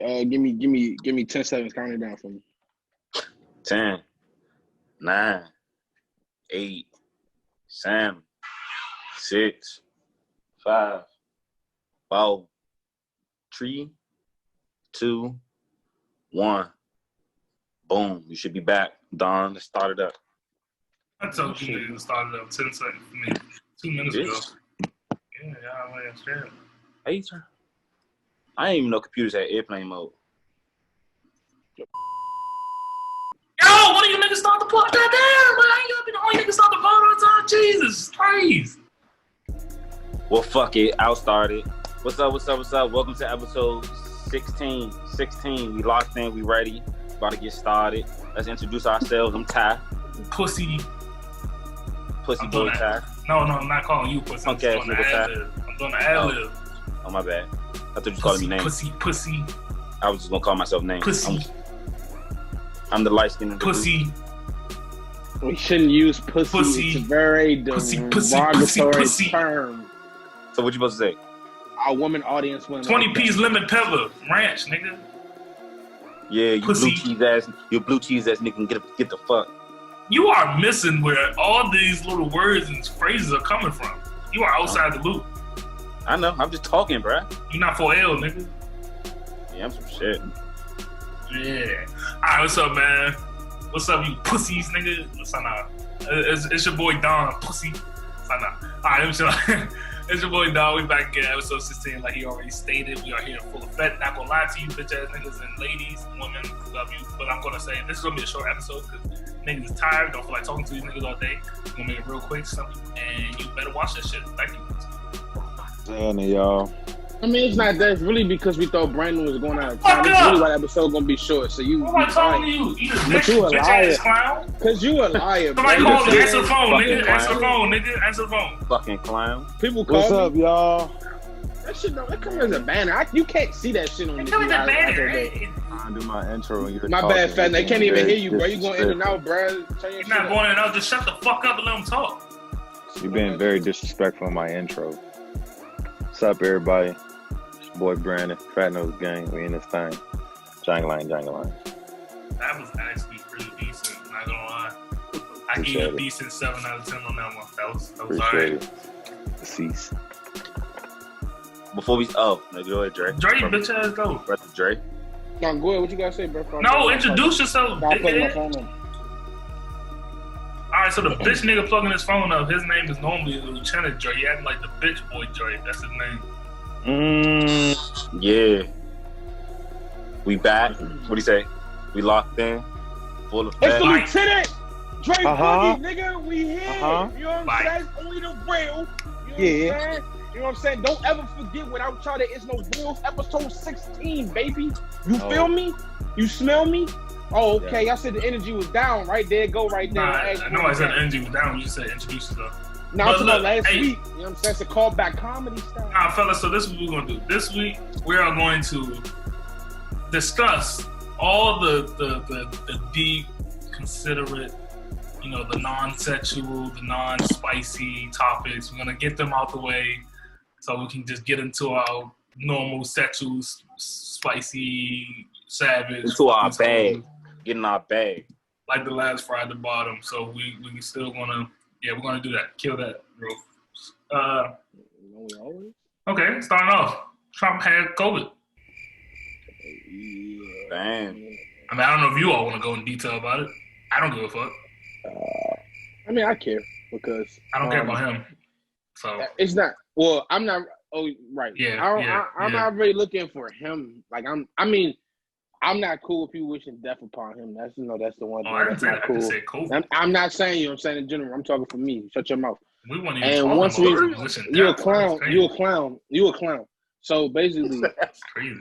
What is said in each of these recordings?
Give me 10 seconds. Count it down for me. 10, 9, 8, 7, 6, 5, 4, 3, 2, 1. Boom. You should be back. Don, let's start it up. I told you niggas to start it up 10 seconds. 2 minutes ago. Yeah, y'all like straight. Hey, sir. I didn't even know computers had airplane mode. Yo, one of you niggas start the pod? Goddamn, man. I ain't gonna be the only nigga start the pod all the time. Jesus Christ. Well, fuck it. I'll start it. What's up? Welcome to episode 16. We locked in. We ready. About to get started. Let's introduce ourselves. I'm Ty. Pussy boy Ty. No, I'm not calling you pussy. Okay, I'm doing the ad-lib. Oh, my bad. I thought you was calling me names. Pussy. I was just gonna call myself names. Pussy. I'm the light skin. Pussy. We shouldn't use pussy. It's a very derogatory term. So what you supposed to say? Our woman audience went 20 piece lemon pepper ranch, nigga. Yeah, you pussy. blue cheese ass nigga, get the fuck. You are missing where all these little words and phrases are coming from. You are outside the loop. I know. I'm just talking, bruh. You not 4L, nigga. Yeah, I'm some shit. Yeah. All right, what's up, man? What's up, you pussies, nigga? What's up now? It's your boy Don, pussy. What's up now? All right, it's your boy Don. We back again, episode 16. Like he already stated, we are here in full effect. Not gonna lie to you, bitch ass niggas and ladies, women, love you. But I'm gonna say this is gonna be a short episode because niggas is tired. Don't feel like talking to these niggas all day. I'm gonna make it real quick, something, and you better watch that shit. Thank you. Damn it, y'all. I mean, it's not that. It's really because we thought Brandon was going out of Fuck town. It's up. really why the episode gonna be short. So you. What am I talking to you? You But you a bitch liar. ass clown. Cause you a liar. Somebody bro. call me. Answer the phone, Fucking nigga. clown. Answer the phone, nigga. Answer the phone. Fucking clown. People call What's me. up, y'all? That shit don't. That comes as a banner. You can't see that shit on It the comes as a banner. I do my intro and you're My talking. bad, fat. They can't even Very hear you, bro. You going in and out, bro. Turn your You're shit not up. going in and out. Just shut the fuck up and let them talk. You've been very disrespectful in my intro. What's up, everybody? It's your boy Brandon, Fat Nose Gang. We in this thing. Jangling. That was actually pretty decent. Not gonna lie. I give you a Appreciate it. decent 7 out of 10 on that one. That was Appreciate alright. it. Cease. Before we no, go ahead, Dre. Dre, bitch ass go. Brother Dre. No, go ahead. What you gotta say, bro? No, introduce yourself, I'll plug my dickhead. phone on. Alright, so the bitch nigga plugging his phone up, his name is normally Lieutenant Dre. He acting like the bitch boy Dre. That's his name. Yeah. We back. What do you say? We locked in. Full of It's the Bye. Lieutenant Dre Uh-huh. Boogie, nigga. We here. Uh-huh. You know what I'm Bye. saying? Only the real. You know Yeah. what I'm saying? You know what I'm saying? Don't ever forget without y'all there is no real. Episode 16, baby. You Oh. feel me? You smell me? Oh, okay. I said the energy was down. Right there. Go right there. Nah, I know I said the energy was down. You just said introduce yourself. Now, But I'm talking about look, last hey. week. You know what I'm saying? It's a callback comedy style. Nah, fellas, so this is what we're going to do. This week, we are going to discuss all the deep, considerate, the non-sexual, the non-spicy topics. We're going to get them out the way so we can just get into our normal sexual, spicy, savage. Into our bag. Get in our bag. Like the last fry at the bottom. So we still going to, we're going to do that. Kill that, bro. Okay, starting off. Trump had COVID. Damn. I mean, I don't know if you all want to go in detail about it. I don't give a fuck. I mean, I care because I don't care about him. So it's not. Well, I'm not. Oh, right. Yeah, I'm not really looking for him. Like I'm not cool with people wishing death upon him. That's that's the one thing. I didn't That's say not that. I cool. just said COVID. I'm not saying you. I'm saying in general. I'm talking for me. Shut your mouth. We weren't even And talking once about wishing you're a death. clown. That's crazy. You're a clown. So basically, That's crazy.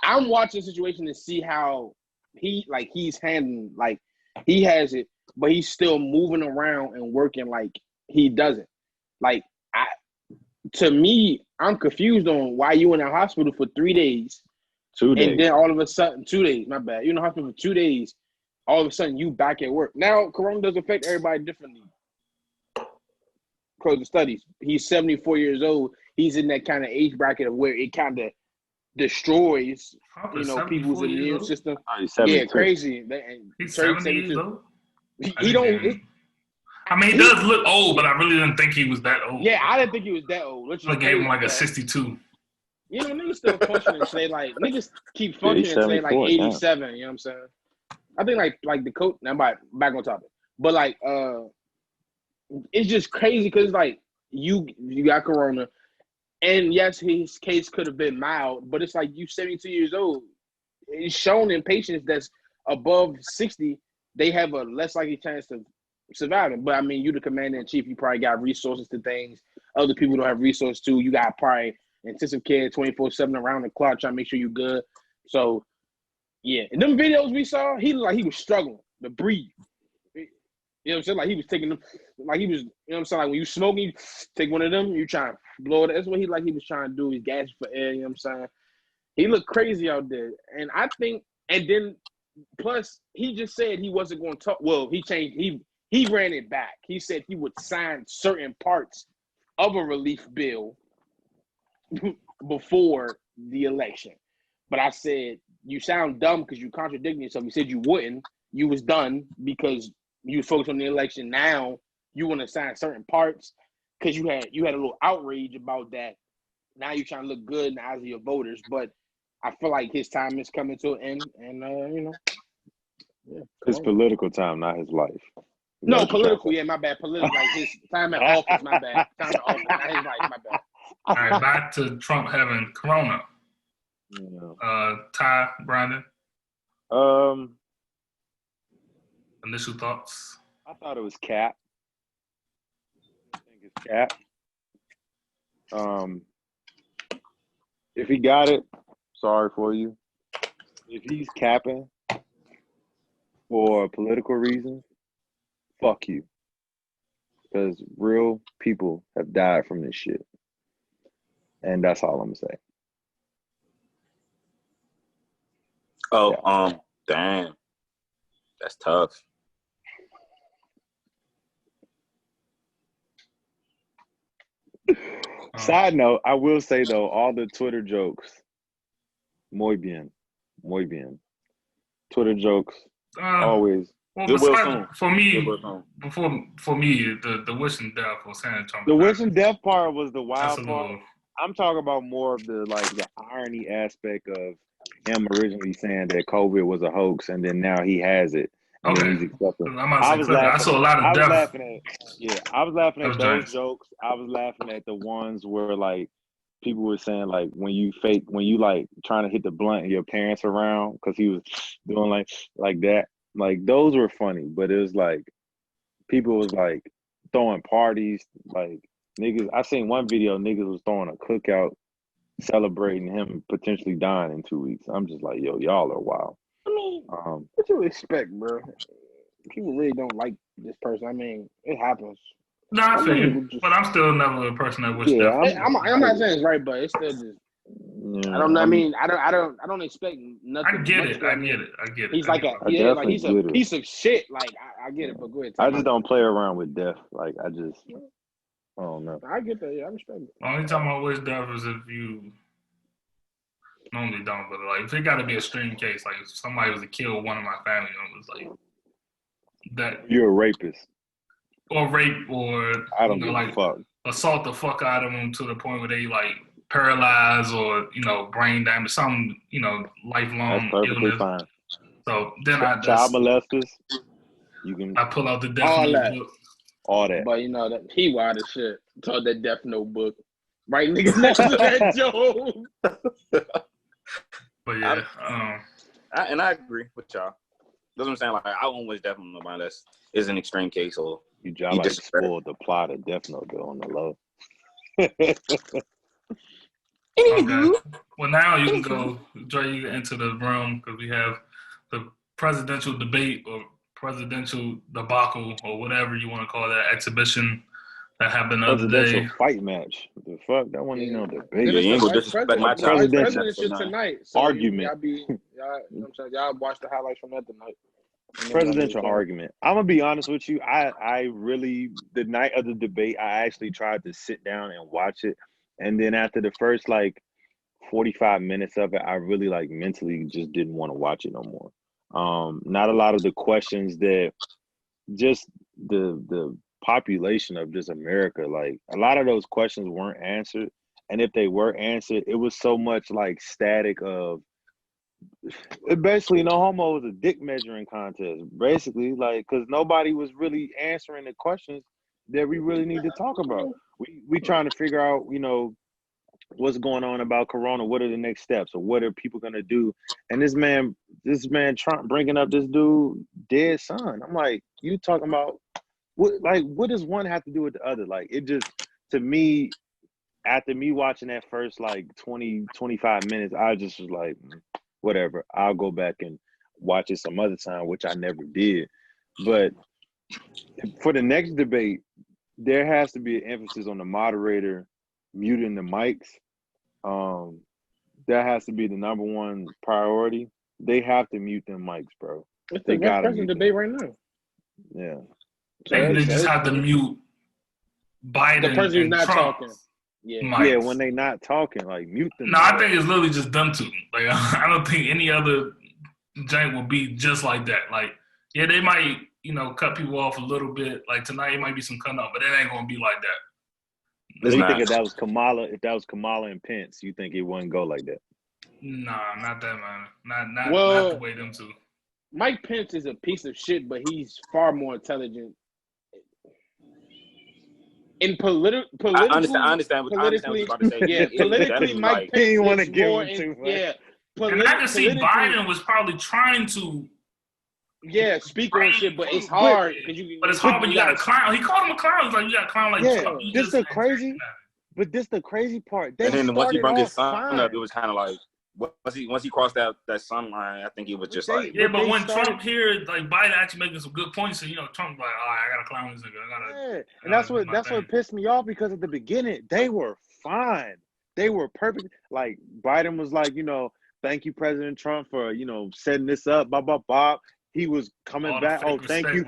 I'm watching the situation to see how he's handling. Like he has it, but he's still moving around and working like he doesn't. Like to me, I'm confused on why you in the hospital for 3 days. 2 days. And then all of a sudden, 2 days, my bad. You're in the hospital for 2 days. All of a sudden, you back at work. Now, Corona does affect everybody differently. Close the studies. He's 74 years old. He's in that kind of age bracket of where it kind of destroys, Trump you is know, people's 74 years immune old. system. Oh, he's Yeah, 72. crazy. He's Trade 70 years 72. old. He don't. I mean, he does look old, but I really didn't think he was that old. Yeah, I didn't think he was that old. Which is I gave him like a crazy, 62. you know, niggas still functioning today. Like niggas keep Yeah, he's functioning today, like 74, damn. 87. You know what I'm saying? I think like the coach. Now, back on topic, but like it's just crazy because like you got corona, and yes, his case could have been mild, but it's like you 72 years old. It's shown in patients that's above 60, they have a less likely chance of surviving. But I mean, you the commander in chief, you probably got resources to things other people don't have resources to. You got probably intensive care 24/7 around the clock trying to make sure you're good. So yeah, in them videos we saw, he looked like he was struggling to breathe. You know what I'm saying? Like he was taking them, like he was, you know what I'm saying? Like when you smoking, you take one of them, you try to blow it. That's what he was trying to do. He's gasping for air, you know what I'm saying? He looked crazy out there. And I think, and then plus he just said he wasn't going to talk. Well, he changed, he ran it back. He said he would sign certain parts of a relief bill before the election. But I said, you sound dumb because you contradicting yourself. You said you wouldn't. You was done because you focused on the election. Now you want to sign certain parts because you had a little outrage about that. Now you're trying to look good in the eyes of your voters. But I feel like his time is coming to an end, and you know, yeah, His political time, not his life. No, political. Yeah, my bad. Political, like his time in office. My bad. Time in office, not his life. My bad. All right, back to Trump having corona. Yeah. Ty, Brandon, Um, initial thoughts. I thought it was cap. I think it's cap. If he got it, sorry for you. If he's capping for political reasons, fuck you. Because real people have died from this shit. And that's all I'm gonna say. Oh, Yeah. damn. That's tough. Side note, I will say though, all the Twitter jokes, muy bien. Muy bien. Twitter jokes, always. Well, Good will besides, soon. for me, Good will soon. for me, the wishing death was saying Trump. The wishing death part was the wild That's a part. little. I'm talking about more of the irony aspect of him originally saying that COVID was a hoax, and then now he has it, and then he's accepting. I saw a lot of death. I was laughing at those giants. jokes. I was laughing at the ones where like people were saying like when you like trying to hit the blunt and your parents around because he was doing like that. Like those were funny, but it was like people was like throwing parties, like niggas. I seen one video, niggas was throwing a cookout, celebrating him potentially dying in 2 weeks. I'm just like, yo, y'all are wild. I mean, what you expect, bro? People really don't like this person. I mean, it happens. No, I feel you, but I'm still never a person that wished death. I'm not saying it's right, but it's still just. Yeah, I don't know. I mean, I don't expect nothing. I get it. He's like he's a piece of shit. Like I get it, but go ahead. I just don't play around with death. Like I don't know. I get that. Yeah, I respect it. The only time I wish death is if you normally don't, but like if it got to be a extreme case, like if somebody was to kill one of my family members, like that. You're a rapist. Or rape, or I don't give a fuck. Assault the fuck out of them to the point where they like paralyzed or brain damage, some lifelong That's perfectly illness. fine. So then child molesters, you can. I pull out the death notebook. All that. But that he wild as shit. Told that death notebook. Right, niggas next to that joke. But yeah, I agree with y'all. That's what I'm saying. Like I won't wish death on nobody unless it's an extreme case or you just spoiled the plot of Death Note though on the low. Okay. Well, now you can go into the room because we have the presidential debate or presidential debacle or whatever you want to call that exhibition that happened the other day. Presidential fight match. The fuck? That wasn't even no debate. You ain't gonna disrespect my child. Presidential tonight. So argument. Y'all watch the highlights from that tonight. Presidential argument. I'm gonna be honest with you. I really the night of the debate, I actually tried to sit down and watch it, and then after the first like 45 minutes of it, I really like mentally just didn't want to watch it no more. Not a lot of the questions that just the population of just America, like a lot of those questions weren't answered. And if they were answered, it was so much like static of it basically no homo was a dick measuring contest. Basically, like because nobody was really answering the questions that we really need to talk about. We trying to figure out, what's going on about Corona, what are the next steps, or what are people gonna do? And this man Trump bringing up this dude dead son. I'm like, you talking about what does one have to do with the other? Like it just, to me, after me watching that first like 20-25 minutes, I just was like, whatever, I'll go back and watch it some other time, which I never did. But for the next debate, there has to be an emphasis on the moderator muting the mics. That has to be the number one priority. They have to mute them mics, bro. It's They the vice gotta president mute debate them. right now. Yeah. I think they just have to mute Biden The person who's and not Trump. talking. Yeah. mics. Yeah, when they not talking, like mute them. No, I think it's literally just them two. Like I don't think any other jank will be just like that. Like, yeah, they might, cut people off a little bit. Like tonight, it might be some cut off, but it ain't gonna be like that. So you think if that was Kamala and Pence, you think it wouldn't go like that? Nah, not that, man. Not the way them two. Mike Pence is a piece of shit, but he's far more intelligent. In politically, I understand what you're about to say. Yeah, politically, Mike Pence didn't want to is give more him too much. Yeah, And I can see Biden was probably trying to. Yeah, speak on shit, but it's hard But it's hard when you got a clown. He called him a clown. He's like, you got a clown like Trump. This the crazy part. And then once he brought his son up, it was kind of like once he crossed that sun line, I think it was just like but when Trump here, like Biden actually making some good points, so Trump's like, all right, I gotta clown this nigga. And that's what pissed me off, because at the beginning they were fine. They were perfect. Like Biden was like, thank you, President Trump, for setting this up. Blah blah blah. He was coming back. Oh, thank you.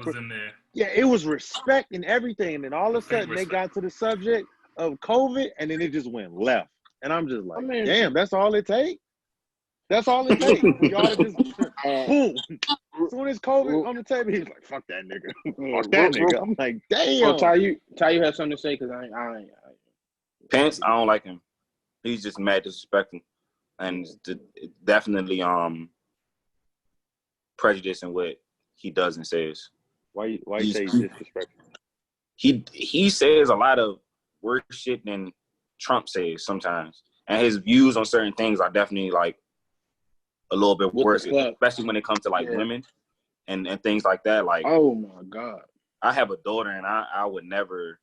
Yeah, it was respect and everything. And then all of a sudden they got to the subject of COVID, and then it just went left. And I'm just like, damn, that's all it takes. That's all it takes. Y'all just boom. As soon as COVID on the table, he's like, "Fuck that nigga." Fuck that nigga. I'm like, damn. Well, Ty, had something to say, because I ain't. Pence, I don't like him. He's just mad disrespectful, and definitely prejudice in what he does and says. Why you say he's disrespectful? He says a lot of worse shit than Trump says sometimes, and his views on certain things are definitely like a little bit worse, especially when it comes to like women and things like that. Like, oh my God, I have a daughter, and I would never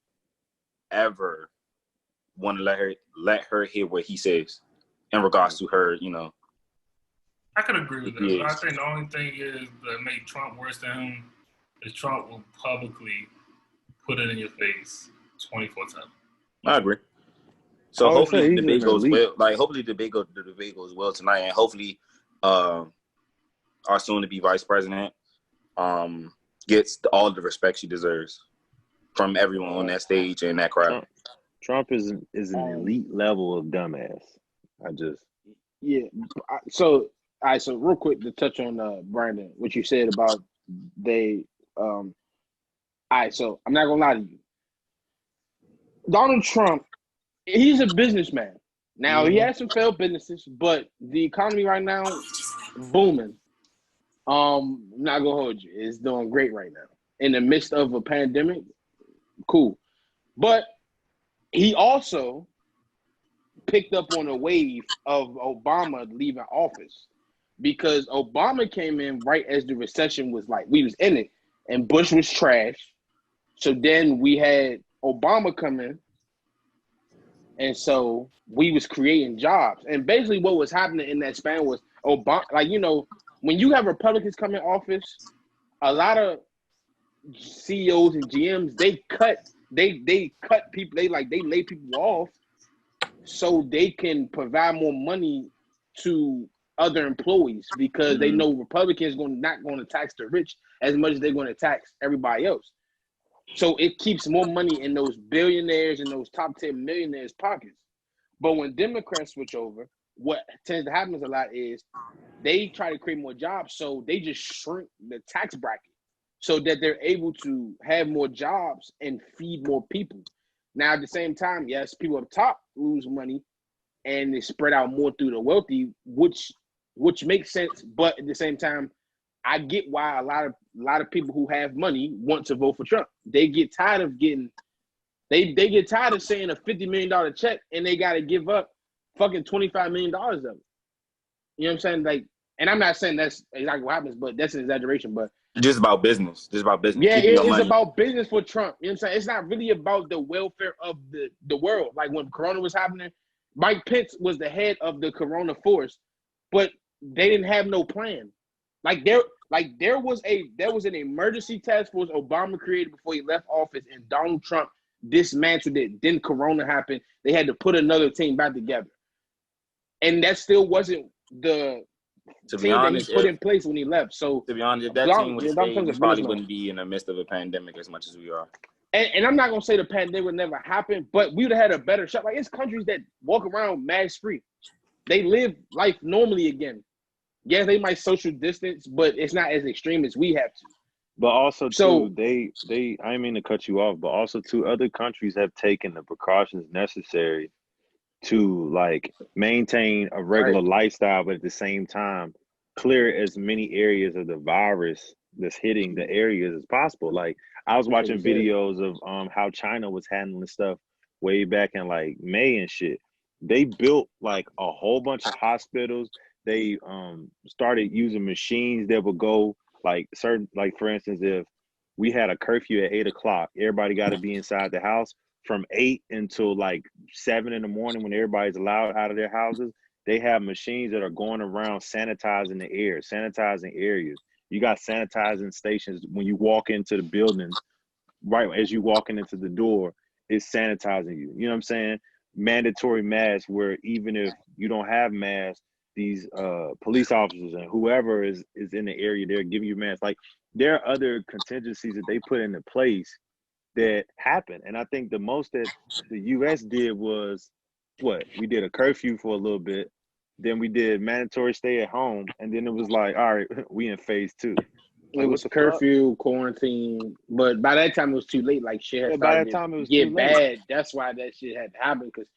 ever want to let her hear what he says in regards to her. I could agree with that. I think the only thing is that made Trump worse than him is Trump will publicly put it in your face 24/7. I agree. So hopefully the debate goes well. Like hopefully the debate goes well tonight, and hopefully our soon-to-be vice president gets all the respect she deserves from everyone on that stage and that crowd. Trump is an elite level of dumbass. So all right, so real quick to touch on Brandon, what you said about all right, so I'm not gonna lie to you. Donald Trump, he's a businessman. Now he has some failed businesses, but the economy right now booming. I'm not gonna hold you. It's doing great right now. In the midst of a pandemic, cool. But he also picked up on a wave of Obama leaving office, because Obama came in right as the recession was like, we was in it, and Bush was trash. So then we had Obama come in, and so we was creating jobs. And basically what was happening in that span was Obama, like, when you have Republicans come in office, a lot of CEOs and GMs, they cut people, they lay people off so they can provide more money to other employees, because they know Republicans not going to tax the rich as much as they're going to tax everybody else. So it keeps more money in those billionaires and those top 10 millionaires' pockets. But when Democrats switch over, what tends to happen a lot is they try to create more jobs, so they just shrink the tax bracket so that they're able to have more jobs and feed more people. Now, at the same time, yes, people up top lose money and they spread out more through the wealthy, which makes sense. But at the same time, I get why a lot of people who have money want to vote for Trump. They get tired of getting they get tired of saying a $50 million check and they got to give up fucking $25 million of it. You know what I'm saying? Like, and I'm not saying that's exactly what happens, but that's an exaggeration. But Just about business. Just about business. yeah, Keeping your it's money. about business for Trump. You know what I'm saying? It's not really about the welfare of the world. Like when Corona was happening, Mike Pence was the head of the Corona force, but they didn't have no plan. There was an emergency task force Obama created before he left office, and Donald Trump dismantled it. Then Corona happened. They had to put another team back together, and that still wasn't the To be team honest, that he put in place when he left. So, if that team would have stayed, we probably wouldn't be in the midst of a pandemic as much as we are. And I'm not gonna say the pandemic would never happen, but we would have had a better shot. Like, it's countries that walk around mask free. They live life normally again. Yes, they might social distance, but it's not as extreme as we have to. But also, too, they I didn't mean to cut you off, but also, too, other countries have taken the precautions necessary to, like, maintain a regular lifestyle, but at the same time, clear as many areas of the virus that's hitting the areas as possible. Like, I was watching videos of how China was handling stuff way back in, like, May and shit. They built, like, a whole bunch of hospitals. They started using machines that would go, like, certain, like, for instance, if we had a curfew at 8 o'clock, everybody got to be inside the house from 8 until like 7 in the morning when everybody's allowed out of their houses. They have machines that are going around sanitizing the air, sanitizing areas. You got sanitizing stations when you walk into the buildings, right as you walking into the door, it's sanitizing you. You know what I'm saying? Mandatory masks where even if you don't have masks, these police officers and whoever is in the area, they're giving you masks. Like, there are other contingencies that they put into place that happen. And I think the most that the U.S. did was what? We did a curfew for a little bit. Then we did mandatory stay at home. And then it was like, all right, we in phase 2. It was curfew, quarantine. But by that time, it was too late. Like, shit had started to get bad. That's why that shit had to happen, because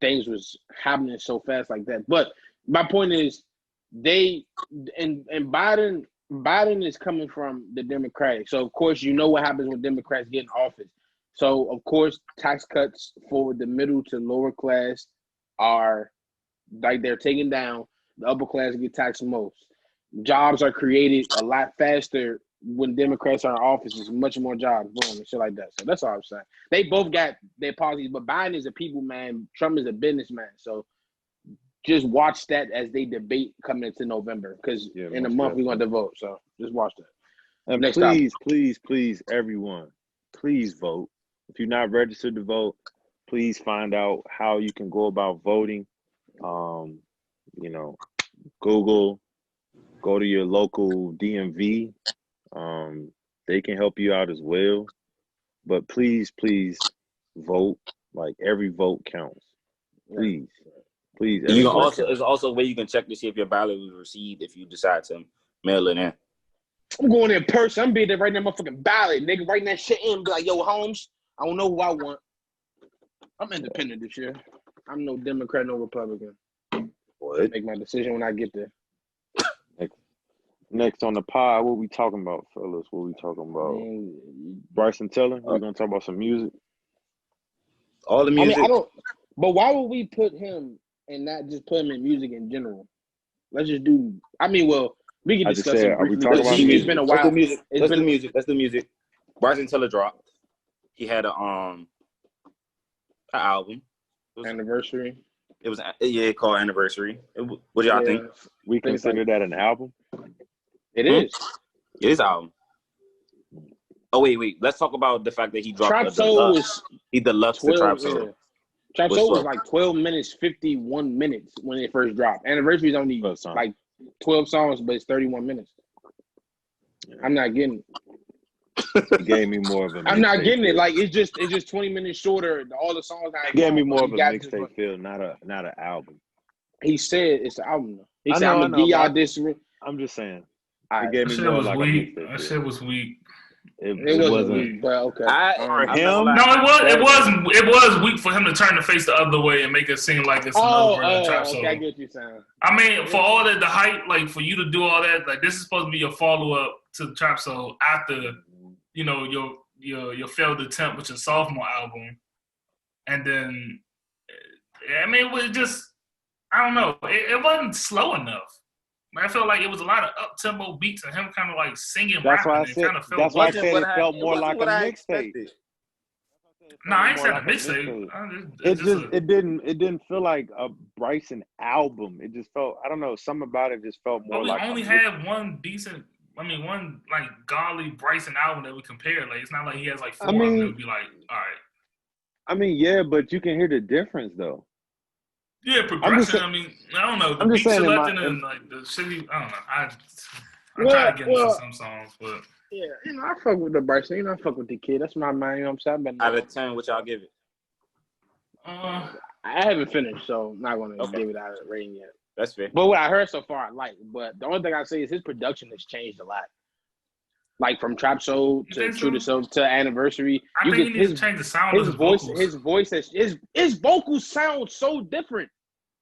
things was happening so fast like that. But my point is, Biden is coming from the Democratic. So, of course, you know what happens when Democrats get in office. So, of course, tax cuts for the middle to lower class are, like, they're taken down. The upper class get taxed most. Jobs are created a lot faster when Democrats are in office. There's much more jobs, boom, and shit like that. So that's all I'm saying. They both got their policies, but Biden is a people man. Trump is a businessman. So just watch that as they debate coming into November, because in a month we're going to vote. So just watch that. And please, everyone, please vote. If you're not registered to vote, please find out how you can go about voting. Google, go to your local DMV. They can help you out as well. But please vote. Like, every vote counts. Please. You can also, there's also a way you can check to see if your ballot was received if you decide to mail it in. I'm going in person. I'm being there right now, motherfucking ballot, nigga, writing that shit in. Be like, yo, Holmes, I don't know who I want. I'm independent this year. I'm no Democrat, no Republican. What? Make my decision when I get there. Next on the pod, what we talking about, fellas? What we talking about? Bryson Tiller? We're gonna talk about some music. All the music. I don't. But why would we put him and not just put him in music in general? Let's just do. We can discuss it briefly. It's been a while. Let's do music. Bryson Tiller dropped. He had an album. Anniversary. It was called Anniversary. What do y'all think? We consider that an album? It is. It is an album. Oh wait. Let's talk about the fact that he dropped Trap Soul. He deluxed the Trap Soul. Yeah. Trap Soul was like 12 minutes, 51 minutes when it first dropped. Anniversary is only like 12 songs, but it's 31 minutes. I'm not getting it. He gave me more of a I'm not getting it. Like, it's just 20 minutes shorter. All the songs. It gave me more of a mixtape feel, not an album. He said it's an album. He I said, know, "I'm gonna give y'all this." I'm just saying. All It right. gave That me shit more was like a weak. mixtape. That feel. shit was weak. It It wasn't wasn't. weak, but okay. For him? him, No, it was weak for him to turn the face the other way and make it seem like it's another version of Trap Soul. Okay, I get what you're saying. I mean, for all that the hype, like for you to do all that, like this is supposed to be your follow up to Trap Soul after your failed attempt with your sophomore album, and then I mean it was just I don't know, it wasn't slow enough. I felt like it was a lot of up tempo beats and him kind of like singing, That's rapping. why I said. Kind of felt That's why I wasn't said what it I felt it more wasn't like a what I mixtape. expected. No, I ain't More saying like a mixtape. It didn't feel like a Bryson album. It just felt, I don't know, something about it just felt more But we like only had one decent. I mean, one like godly Bryson album that we compare. Like it's not like he has like four of them that would be like, all right. I mean, yeah, but you can hear the difference though. Yeah, progression. I mean, I don't know. The I'm just beat saying selecting and like the shitty. I don't know. I try to get into some songs, but yeah, I fuck with the Bryson. I fuck with the kid. That's my man. You know what I'm saying? Out of 10, what y'all give it? I haven't finished, so I'm not gonna give it out a rating yet. That's fair. But what I heard so far, I like. But the only thing I say is his production has changed a lot. Like from Trap Soul to True to Self to Anniversary. I think he needs to change the sound of his voice. vocals. His voice his vocals sound so different.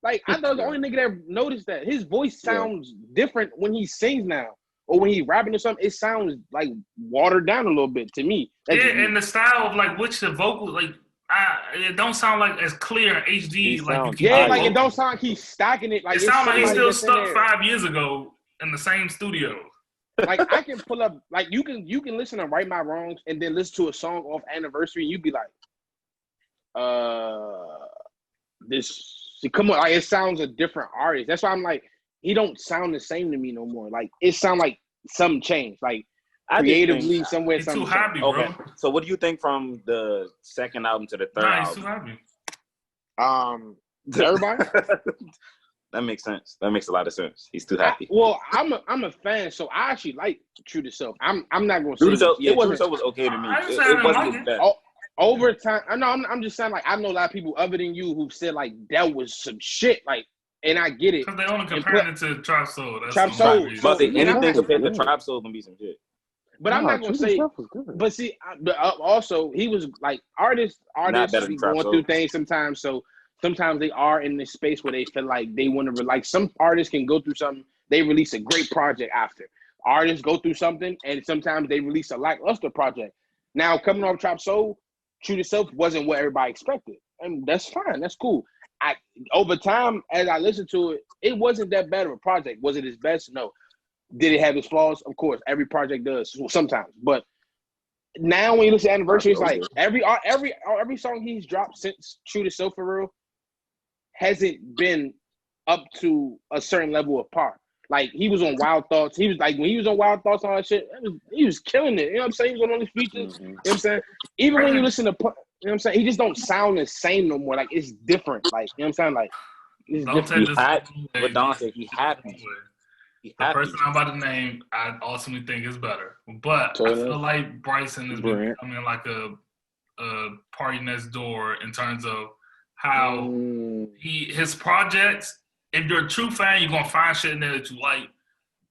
Like I thought the only nigga that noticed that his voice sounds different when he sings now, or when he rapping or something. It sounds like watered down a little bit to me. And the style of like which the vocals like. It don't sound like as clear in HD. Like it don't sound like he's stacking it. Like it sounds like he's still stuck 5 years ago in the same studio. Like I can pull up, like you can listen to Right My Wrongs and then listen to a song off Anniversary. And you'd be like, come on, like it sounds a different artist. That's why I'm like, he don't sound the same to me no more. Like it sound like something changed. Like creatively somewhere. He's too something happy, bro. Okay. So what do you think from the second album to the third album? He's too happy. Everybody? That makes sense. That makes a lot of sense. He's too happy. I'm a fan, so I actually like True to Self. I'm not gonna say True to Self it was okay to me. It wasn't his best. Over time, I'm just saying, like, I know a lot of people other than you who said like that was some shit, like, and I get it. Because they only comparing it to Trap Soul. Trap Soul. But anything compared to Trap Soul can be some shit. But I'm not gonna say. But see, also he was like artists be going through things sometimes. So sometimes they are in this space where they feel like they want to like some artists can go through something. They release a great project after. Artists go through something, and sometimes they release a lackluster project. Now coming off Trap Soul, True to Self wasn't what everybody expected, and that's fine. That's cool. Over time, as I listened to it, it wasn't that bad of a project. Was it his best? No. Did it have its flaws? Of course, every project does sometimes. But now when you listen to Anniversary, it's like every song he's dropped since True to Self for real hasn't been up to a certain level of par. Like he was on Wild Thoughts. He was like when he was on Wild Thoughts and all that shit, he was killing it. You know what I'm saying? He was on all these features. Mm-hmm. You know what I'm saying? Even when you listen to, you know what I'm saying? He just don't sound the same no more. Like it's different. Like you know what I'm saying? Like it's different. What Don said, he happy. The person I'm about to name, I ultimately think is better. But I feel like Bryson is becoming like a party next door in terms of how his projects. If you're a true fan, you're gonna find shit in there that you like,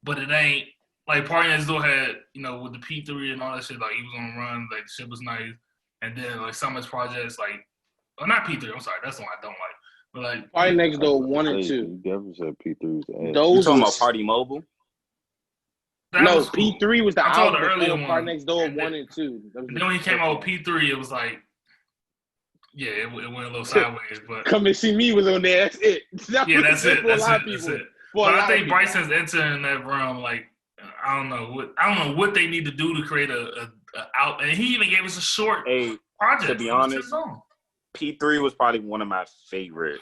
but it ain't like Party Next Door had, with the P3 and all that shit. Like he was on a run, like the shit was nice, and then like some of his projects, like, not P3. I'm sorry, that's the one I don't like. But like Party Next Door 1 and 2. You definitely said P3's the end. You talking about Party Mobile? No, P3 was the album the earlier one. Party Next Door 1 and 2. And then when he came out with P3, it was like. Yeah, it went a little sideways, but Come and See Me was on there. That's it. That's it. But I think Bryson's entering that realm. Like I don't know what they need to do to create a out. And he even gave us a short project. To be honest, P3 was probably one of my favorite.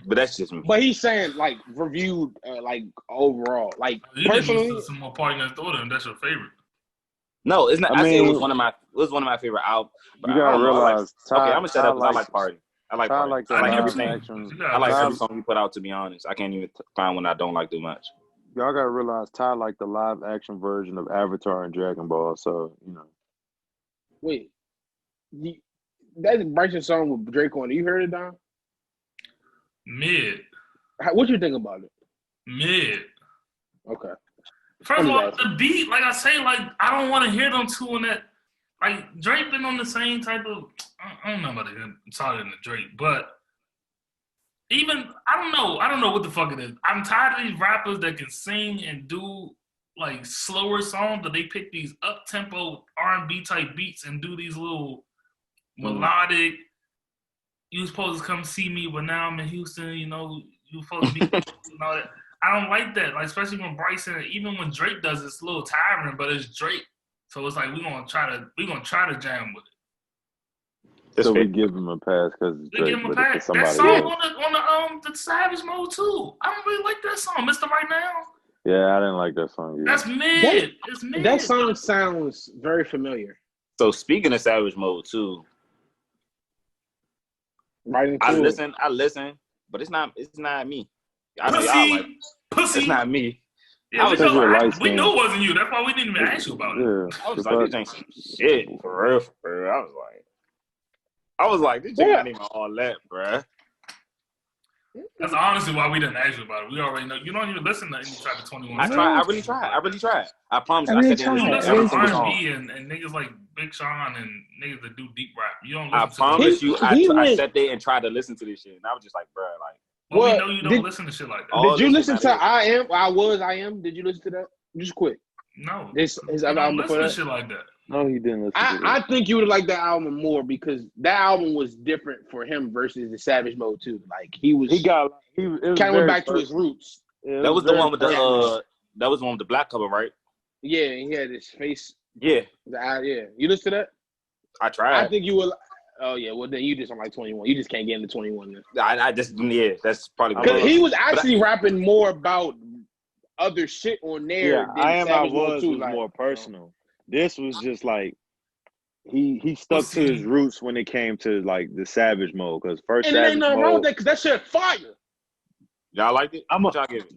But that's just me. But he's saying like reviewed like overall. Like personally, some more Party Next Door. That's your favorite. No, it's not. I said it was one of my favorite albums. You gotta realize. Okay, I'm gonna shut up because I like Party. I like Party. I like everything. I like every song you put out. To be honest, I can't even find one I don't like too much. Y'all gotta realize Ty like the live action version of Avatar and Dragon Ball. So Wait, that's Bryson song with Drake on it. You heard it, Don? Mid. What you think about it? Mid. Okay. First of all, the beat, like I say, like I don't want to hear them two on that. Like Drake been on the same type of. I don't know about it. It's harder than Drake, but even I don't know what the fuck it is. I'm tired of these rappers that can sing and do like slower songs, but they pick these up tempo R&B type beats and do these little melodic. You supposed to come see me, but now I'm in Houston. You know, you supposed to be and all that. I don't like that. Like especially when Bryson, even when Drake does, it's a little tiring, but it's Drake, so it's like we're gonna try to jam with it. So we give him a pass because Drake. Give him a pass. That song on the Savage Mode too. I don't really like that song, Mister Right Now. Yeah, I didn't like that song either. That's mid. It's mid. That song sounds very familiar. So speaking of Savage Mode too, I listen, but it's not me. Pussy. It's not me. Yeah, we know it wasn't you. That's why we didn't even ask you about it. Yeah, I was like, this ain't some shit for real, for real. I was like, this ain't even all that, bruh. That's honestly why we didn't ask you about it. We already know. You don't even listen to any type of 21. I really tried. I promise you. I said you listen to R&B and niggas like Big Sean and niggas that do deep rap. You don't listen I promise you, I sat there and tried to listen to this shit, and I was just like, bruh, like. Well, we know you don't listen to shit like that. Did you listen to I Am? Did you listen to that? Just quick. No. His album before that? Shit like that. No, he didn't listen to I think you would like that album more because that album was different for him versus the Savage Mode too. Like he kind of went back to his roots. Yeah, that was the one with the black cover, right? Yeah, he had his face. Yeah. Yeah. You listen to that? I tried. I think you will. Oh yeah, well then you just don't like 21. You just can't get into 21. Then. I just that's probably because he was actually rapping more about other shit on there. Yeah, than I Am Savage was like, more personal. This was just like he stuck to his roots when it came to like the Savage Mode because first. And there ain't nothing wrong with that because that shit fire. Y'all like it? What y'all give it?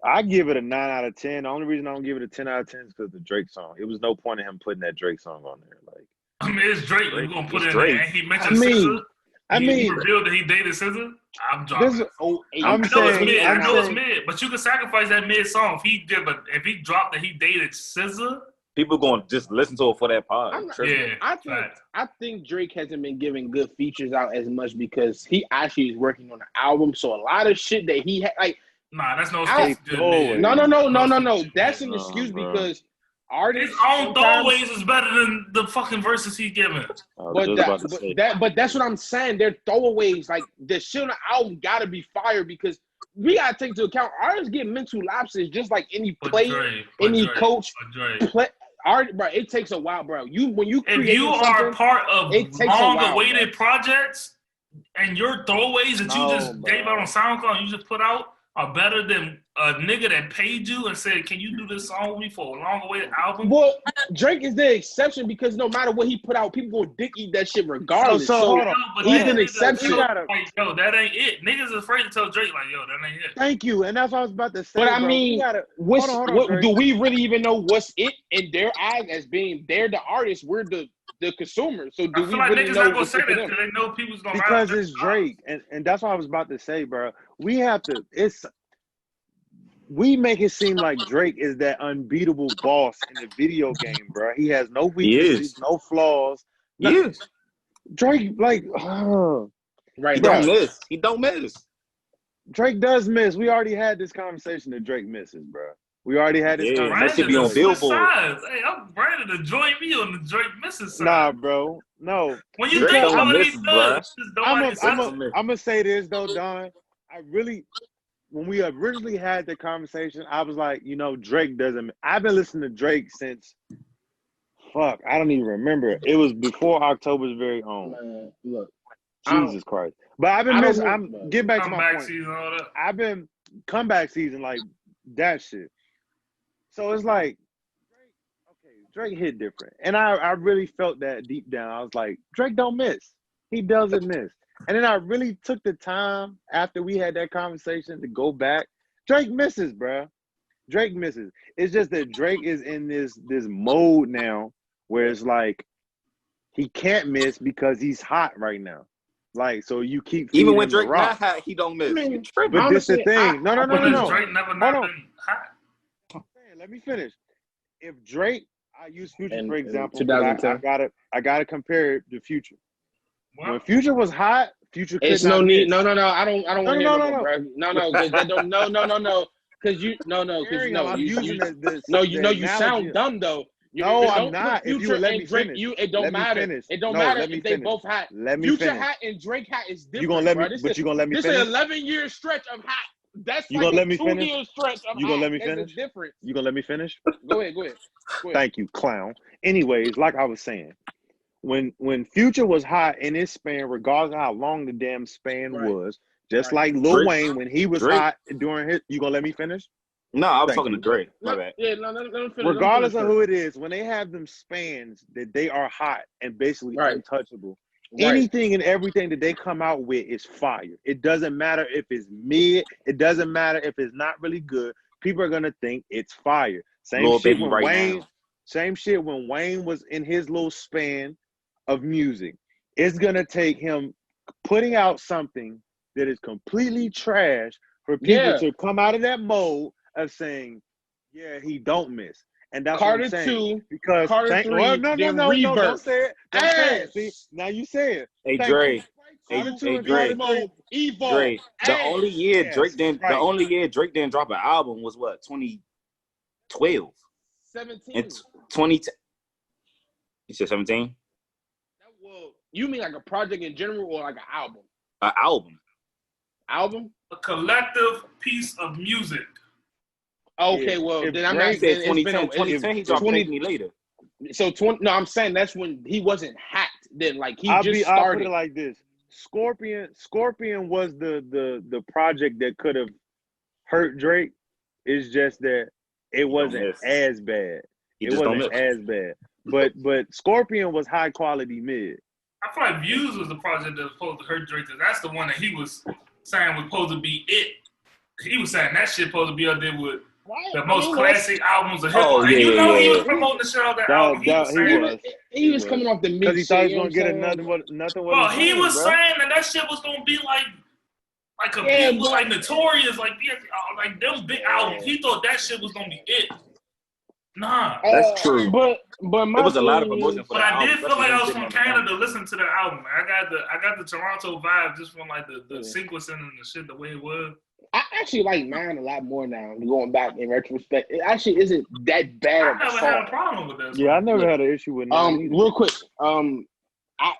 I give it a 9 out of 10. The only reason I don't give it a 10 out of 10 is because the Drake song. It was no point in him putting that Drake song on there. Like. I mean, it's Drake. We're gonna put it in there. And he mentioned SZA. He revealed that he dated SZA. I'm dropping. I know it's mid, but you can sacrifice that mid song if he dropped that he dated SZA. People gonna just listen to it for that part. I think Drake hasn't been giving good features out as much because he actually is working on an album. So a lot of shit that he had, like, nah, that's no excuse. No. That's an excuse because. Artists, his own throwaways is better than the fucking verses he's giving. But that's what I'm saying. They're throwaways. Like the shit on the album gotta be fire because we gotta take into account artists get mental lapses just like any player, any coach. Bro, it takes a while, bro. If you are part of long-awaited projects and your throwaways that you just gave out on SoundCloud, you just put out are better than a nigga that paid you and said, "Can you do this song with me for a long-awaited album?" Well, Drake is the exception because no matter what he put out, people will dick eat that shit regardless. So he's an exception. Like, yo, that ain't it. Niggas is afraid to tell Drake, like, yo, that ain't it. Thank you, and that's what I was about to say. But I mean, do we really even know what's it in their eyes as being they're the artists, we're the consumers. So do we like really niggas know not gonna say that because they know people's gonna because it's Drake, and that's what I was about to say, bro. We have to. We make it seem like Drake is that unbeatable boss in the video game, bro. He has no weaknesses, no flaws. He is. Drake, like, right? He don't miss. He don't miss. Drake does miss. We already had this conversation that Drake misses, bro. We already had this conversation. That should be on Billboard. Hey, I'm ready to join me on the Drake misses side. Nah, bro. No. When you think about what he does, I'm gonna say this though, Don. When we originally had the conversation, I was like, Drake doesn't. I've been listening to Drake since. Fuck, I don't even remember. It was before October's very own. Man, look, Jesus Christ. But I've been missing. I'm getting back to my point. Season, all that. I've been comeback season like that shit. So it's like, Drake hit different. And I really felt that deep down. I was like, Drake don't miss. He doesn't miss. And then I really took the time after we had that conversation to go back. Drake misses, bro. Drake misses. It's just that Drake is in this mode now where it's like he can't miss because he's hot right now. Like, so you keep Even feeding when the Drake not rock. hot, he don't miss. I mean, You tripping. But this the honestly, thing. No. Because Drake never Hold not on. been hot. Let me finish. If Drake, I use Future in for example, because 2010. I gotta compare it to Future. When What? Future was hot, Future could It's not no need. miss. No. I don't want to hear no more, bro. No, because that don't. No. Because I'm using you analogy. sound dumb though. No, I'm Don't put not. If you Future would let and me Drake. finish. It don't Let me matter. finish. It don't No, matter let me if they finish. both hot. Let me Future finish. hot and Drake hot is different, You gonna let me? bro. But you gonna let me This finish? is an 11-year stretch of hot. That's You like gonna a let me finish? 2-year stretch of You hot. gonna let me There's a finish? difference. You gonna let me finish? Go ahead. Thank you, clown. Anyways, like I was saying, when Future was hot in his span, regardless of how long the damn span Right. was, just Right. like Lil Drake- Wayne when he was Drake- hot during his. You gonna let me finish? No, I was Thank talking you. to Drake. My No, bad. yeah, no, let me finish. Regardless of who it is, when they have them spans that they are hot and basically Right. untouchable, Right. anything and everything that they come out with is fire. It doesn't matter if it's mid. It doesn't matter if it's not really good. People are gonna think it's fire. Same Lil shit Baby when right Wayne. now. Same shit when Wayne was in his little span of music. It's gonna take him putting out something that is completely trash for people Yeah. to come out of that mode of saying, "Yeah, he don't miss." And that's Carter what I'm saying. 2, Because Carter 3, no, then don't Rebirth. say it. Don't say it. Ass. See, now you say it. Hey Thank Dre. you. Hey, Carter 2 hey and Dre. Carter 3. Evo. Dre. The only year Yes, Drake didn't. right. The only year Drake didn't drop an album was what 2012 17. and 2010. You said 17. Well, you mean like a project in general or like an album? An album. Album? A collective piece of music. Okay, If- well if then I'm Drake- not. He said It's been 2010. 2010 he dropped 20 Take Me Later. So 20. No, I'm saying that's when he wasn't hot. Then like he I'll just put started. it like this. Scorpion was the project that could have hurt Drake. It's just that it wasn't miss. as bad. He It just don't wasn't miss. as bad. But Scorpion was high quality mid. I feel like Views was the project that was supposed to hurt Drake. 'Cause that's the one that he was saying was supposed to be it. He was saying that shit supposed to be up there with the most classic albums of hip hop. Oh, And you yeah, know yeah. he was promoting the shit on that album. He was saying, He was coming off the mid Because he thought he was shit, gonna you know get what I'm saying? nothing. well, he was saying that shit was gonna be like compete with like Notorious, like them big albums. He thought that shit was gonna be it. Nah. That's true. But my It was a lot of thing promotion is- for But that I album. did feel like I was especially from him getting on the Canada listening to the album. I got the Toronto vibe just from like the sequencing and the shit the way it was. I actually like mine a lot more now. Going back in retrospect, it actually isn't that bad. I of a never song. had a problem with that. Yeah, I never had an issue with that. Real quick,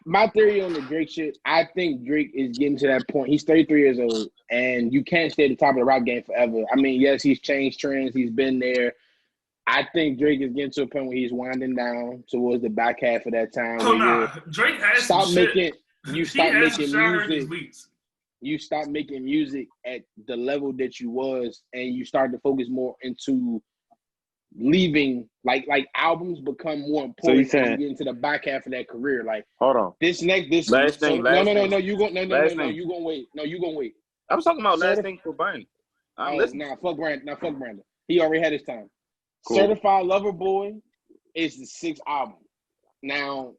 my theory on the Drake shit, I think Drake is getting to that point. He's 33 years old, and you can't stay at the top of the rap game forever. I mean, yes, he's changed trends. He's been there. I think Drake is getting to a point where he's winding down towards the back half of that time. Oh, nah. Drake has stop some making shit. you stop He has making some shit. I heard music. these leaks. You stop making music at the level that you was, and you start to focus more into leaving like albums become more important saying- as you get into the back half of that career. Like Hold on. this Last thing. no, you go no, Last thing. you gonna wait. No, you gonna wait. I was talking about last thing for Bernie. I'm listening. Fuck Brandon. He already had his time. Cool. Certified Lover Boy is the 6th album. Now,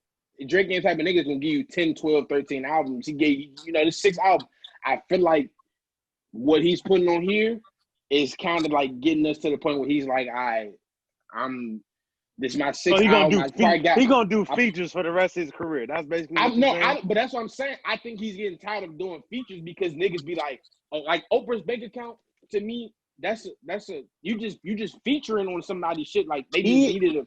Drake ain't type of niggas gonna give you 10, 12, 13 albums. He gave you, the 6th album. I feel like what he's putting on here is kind of like getting us to the point where he's like, this is my 6th So he album. gonna do features for the rest of his career. That's basically what you're saying? But that's what I'm saying. I think he's getting tired of doing features because niggas be like Oprah's bank account. To me, that's you just featuring on somebody's shit. Like they needed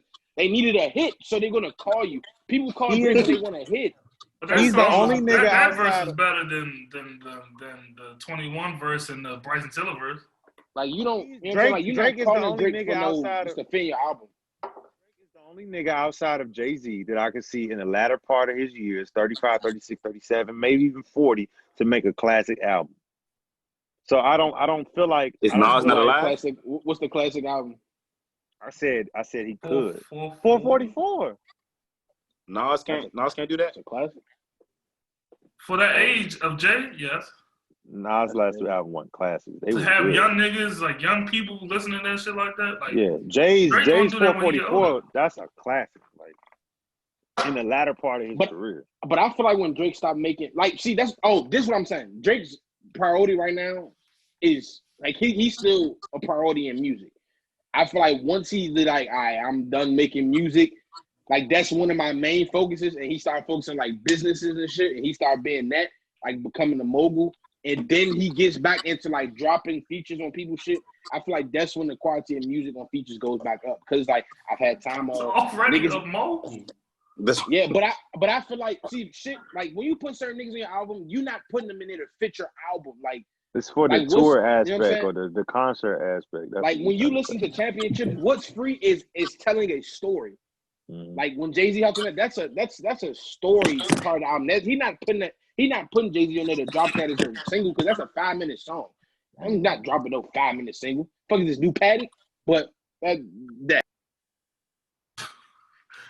a hit, so they're gonna call you. People call Drake when they want a hit. But He's the only nigga that verse outside is better than the 21 verse and the Bryson Tiller verse. Like you don't. You know Drake, like, you're Drake not is the calling only Drake nigga for outside just of to defend your album. Drake is the only nigga outside of Jay-Z that I can see in the latter part of his years, 35, 36, 37, maybe even 40, to make a classic album. So I don't feel like Is Nas not alive? Classic. What's the classic album? I said he could. 444. 444. Nas can't do that. It's a classic. For the age of Jay, yes. Nas' last album wasn't classic. They To was have good. young niggas, like young people listening to that shit like that. Like, Yeah, Jay's Drake gonna do that when he 444, older. that's a classic. Like in the latter part of his career. But I feel like when Drake stopped making this is what I'm saying. Drake's priority right now is like he's still a priority in music. I feel like once he's like, all right, I'm done making music, like that's one of my main focuses, and he started focusing like businesses and shit, and he started being that, like becoming a mogul, and then he gets back into like dropping features on people's shit. I feel like that's when the quality of music on features goes back up, because like I've had time on already a mogul. Yeah, but I feel like shit like when you put certain niggas on your album, you're not putting them in there to fit your album. Like it's for the tour aspect or the concert aspect. That's like when you listen to Championship, what's free is telling a story. Like when Jay-Z hopped on that, that's a story part of the album. He's not putting Jay-Z on there to drop that as a single, because that's a 5-minute song. I'm not dropping no 5-minute single. Fuck is this new Patty? But that.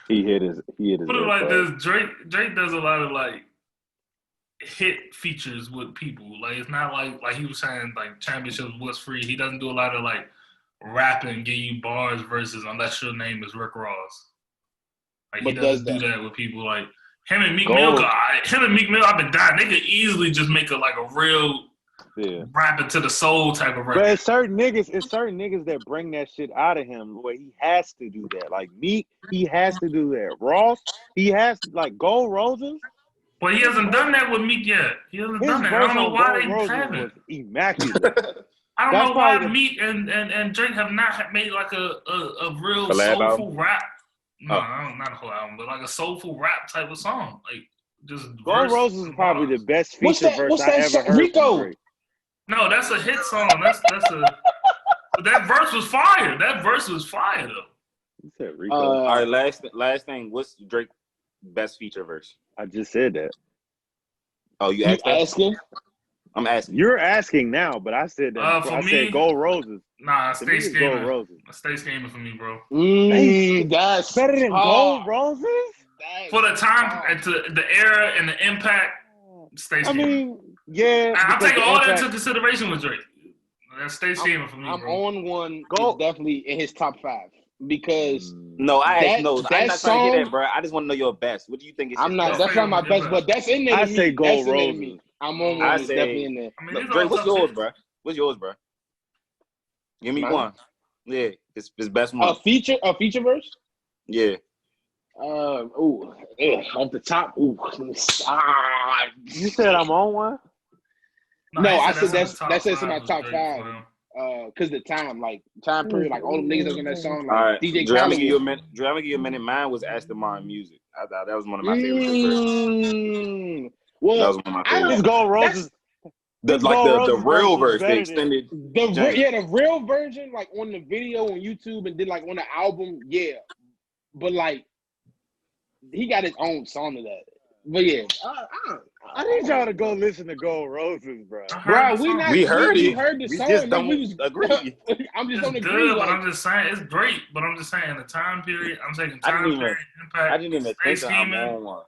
He hit his. Put it like this: Drake does a lot of like hit features with people. Like it's not like he was saying like Championships was free. He doesn't do a lot of like rapping, give you bars versus unless your name is Rick Ross. Like he doesn't do that with people like him and Meek Mill. I've been dying. They could easily just make a real rapping to the soul type of rap. But it's certain niggas that bring that shit out of him where he has to do that. Like Meek, he has to do that. Ross, he has to, like Gold Roses. Well, he hasn't done that with Meek yet. He hasn't done that. I don't know why they haven't. Immaculate. I don't know why Meek and Drake have not made like a real soulful rap. No, not a whole album, but like a soulful rap type of song. Like just Gold Roses is probably the best feature verse I ever heard. Rico. No, that's a hit song. But that verse was fire. That verse was fire though. You said Rico. All right, last thing. What's Drake's best feature verse? I just said that. Oh, you asking? I'm asking. You're asking now, but I said that. I said Gold Roses. Nah, Stay Scheming. Gold Roses. Stay Scheming for me, bro. That's better than Gold Roses? For the time, to the era and the impact, Stay Scheming. I mean, yeah. I'm taking all that into consideration with Drake. That's Stay Scheming for me, I'm bro. on one. It's definitely in his top 5 because I'm not trying to hear that, bro. I just want to know your best. What do you think is? That's not my best, but that's in there. I say Gold Roses. I'm on one. It's definitely in there. I mean, Drake, what's yours, bro? What's yours, bro? Give me one. Yeah, his best one. A feature verse? Yeah. Off the top. You said I'm on one? No, I said that's in my top 5. Cause the time period, like all the niggas that's on that song, like all right. DJ Dre, I'm Khaled. gonna give you a minute. Mine was Aston Martin Music. I thought that was one of my favorites. Well, that was one of my favorites. It's Gold Roses. The real verse, the extended. The real version, like on the video on YouTube and then like on the album, yeah. But like, he got his own song to that. But yeah, I need y'all to go listen to Gold Roses, bro. Bro, we heard it. We heard the song. Just don't agree. I'm just it's don't agree. Good, but I'm just saying it's great. But I'm just saying the time period. I'm taking time period impact. I didn't even think I'm on one.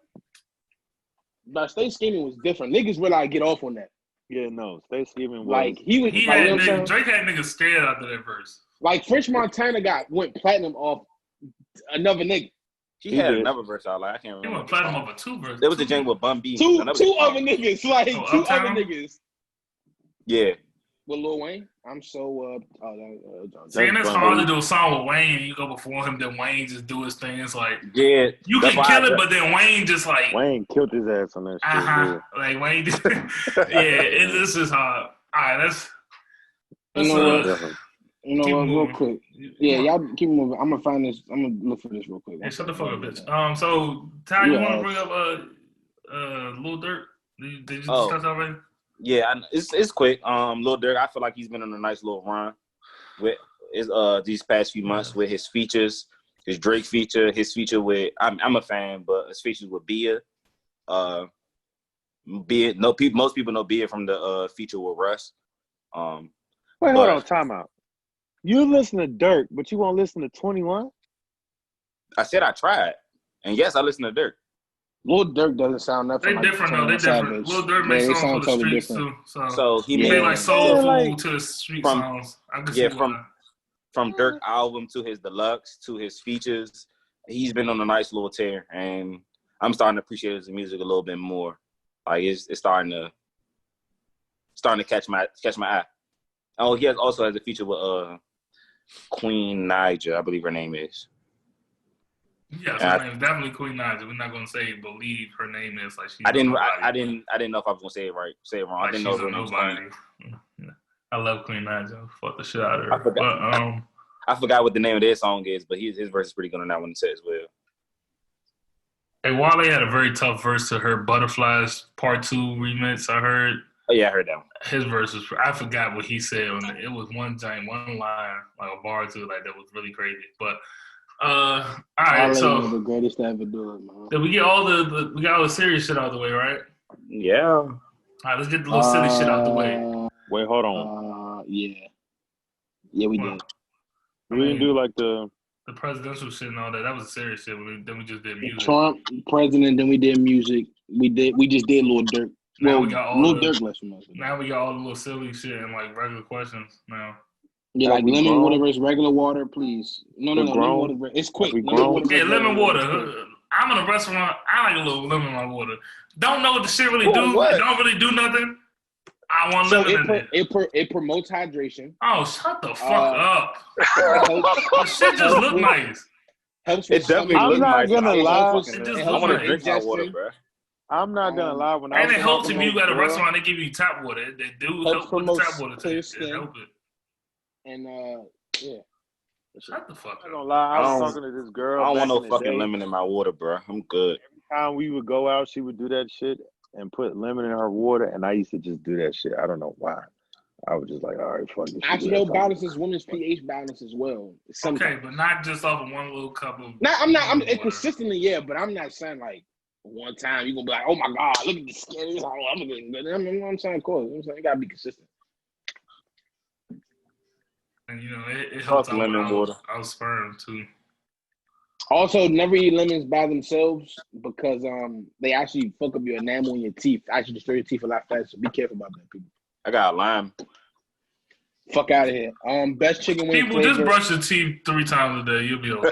But Stay Scheming was different. Niggas really like get off on that. Yeah, no, Stay Scheming was like Drake had niggas scared after that verse. Like French Montana went platinum off another nigga. He had another verse out. Like I can't remember. He went platinum over 2 verses. There was a joint with Bun B. Two other niggas, like two Uptown? other niggas. Yeah. With Lil Wayne, I'm so See, and it's hard to do a song with Wayne and you go before him, then Wayne just do his thing. It's like you can kill it, but then Wayne just like Wayne killed his ass on that shit. Yeah. Like Wayne just this is hard. All right, let's real quick. Yeah, y'all keep moving. I'm gonna find this. I'm gonna look for this real quick. Yeah, shut the fuck up, bitch. So Ty, you want to bring up Lil Durk? Did you discuss already? Yeah, it's quick. Lil Durk, I feel like he's been on a nice little run with these past few months with his features, his Drake feature, his feature with I'm a fan, but his features with Bia. Most people know Bia from the feature with Russ. Wait, hold on, time out. You listen to Durk, but you won't listen to 21? I said I tried, and yes, I listen to Durk. Lil Durk doesn't sound nothing like different though. They different. Lil Durk makes songs for the streets too. So he made like soulful to the street songs. I could see from Durk album to his deluxe to his features, he's been on a nice little tear, and I'm starting to appreciate his music a little bit more. Like it's starting to catch my eye. Oh, he also has a feature with Queen Naija, I believe her name is. Yes, her name is definitely Queen Naija. We're not gonna say believe her name is like she. I didn't know if I was gonna say it right, say it wrong. Like I didn't know her name was Queen. I love Queen Naija. Fuck the shit out of her. I forgot what the name of their song is, but his verse is pretty good on that one too as well. Hey, Wale had a very tough verse to her Butterflies Part 2 remix, I heard. Oh, yeah, I heard that one. His verse was, I forgot what he said on it. It was one line, like a bar or two, like that was really crazy. But, all right, so. The greatest to ever do it, man. Did we get all the serious shit out of the way, right? Yeah. All right, let's get the little silly shit out the way. Wait, hold on. Yeah. Yeah, we did. We didn't do like the presidential shit and all that. That was serious shit. Then we just did music. Trump president. Then we did music. We just did Lil Durk. Now we got all Lil Durk less from us. Now we got all the little silly shit and like regular questions now. Yeah, like lemon water versus regular water, please. No. Lemon water. It's quick. Lemon water. I'm in a restaurant. I like a little lemon in my water. Don't know what the shit really do. It don't really do nothing. I want lemon in it. It promotes hydration. Oh, shut the fuck up. The shit just look nice. It definitely looks nice. I'm not gonna lie. I want to drink my water, bro. I'm not gonna lie. When and it helps if you at a restaurant, they give you tap water. They do help with the tap water taste. It help it. And yeah. Shut the fuck up. I'm not gonna lie. I was talking to this girl. I don't want no fucking lemon in my water, bro. I'm good. Every time we would go out, she would do that shit and put lemon in her water, and I used to just do that shit. I don't know why. I was just like, all right, fuck this. Actually, it balances women's pH balance as well. Okay, but not just off of one little cup of. I'm consistently, yeah, but I'm not saying like one time you're gonna be like, oh my god, look at the skin. Oh, I'm getting good. I'm saying, of course. I'm saying you gotta be consistent. And you know, it helps out lemon water. Our sperm too. Also, never eat lemons by themselves because they actually fuck up your enamel in your teeth. Actually destroy your teeth a lot faster. So be careful about that, people. I got a lime. Fuck out of here. Best chicken wing. People just brush your teeth 3 times a day. You'll be okay.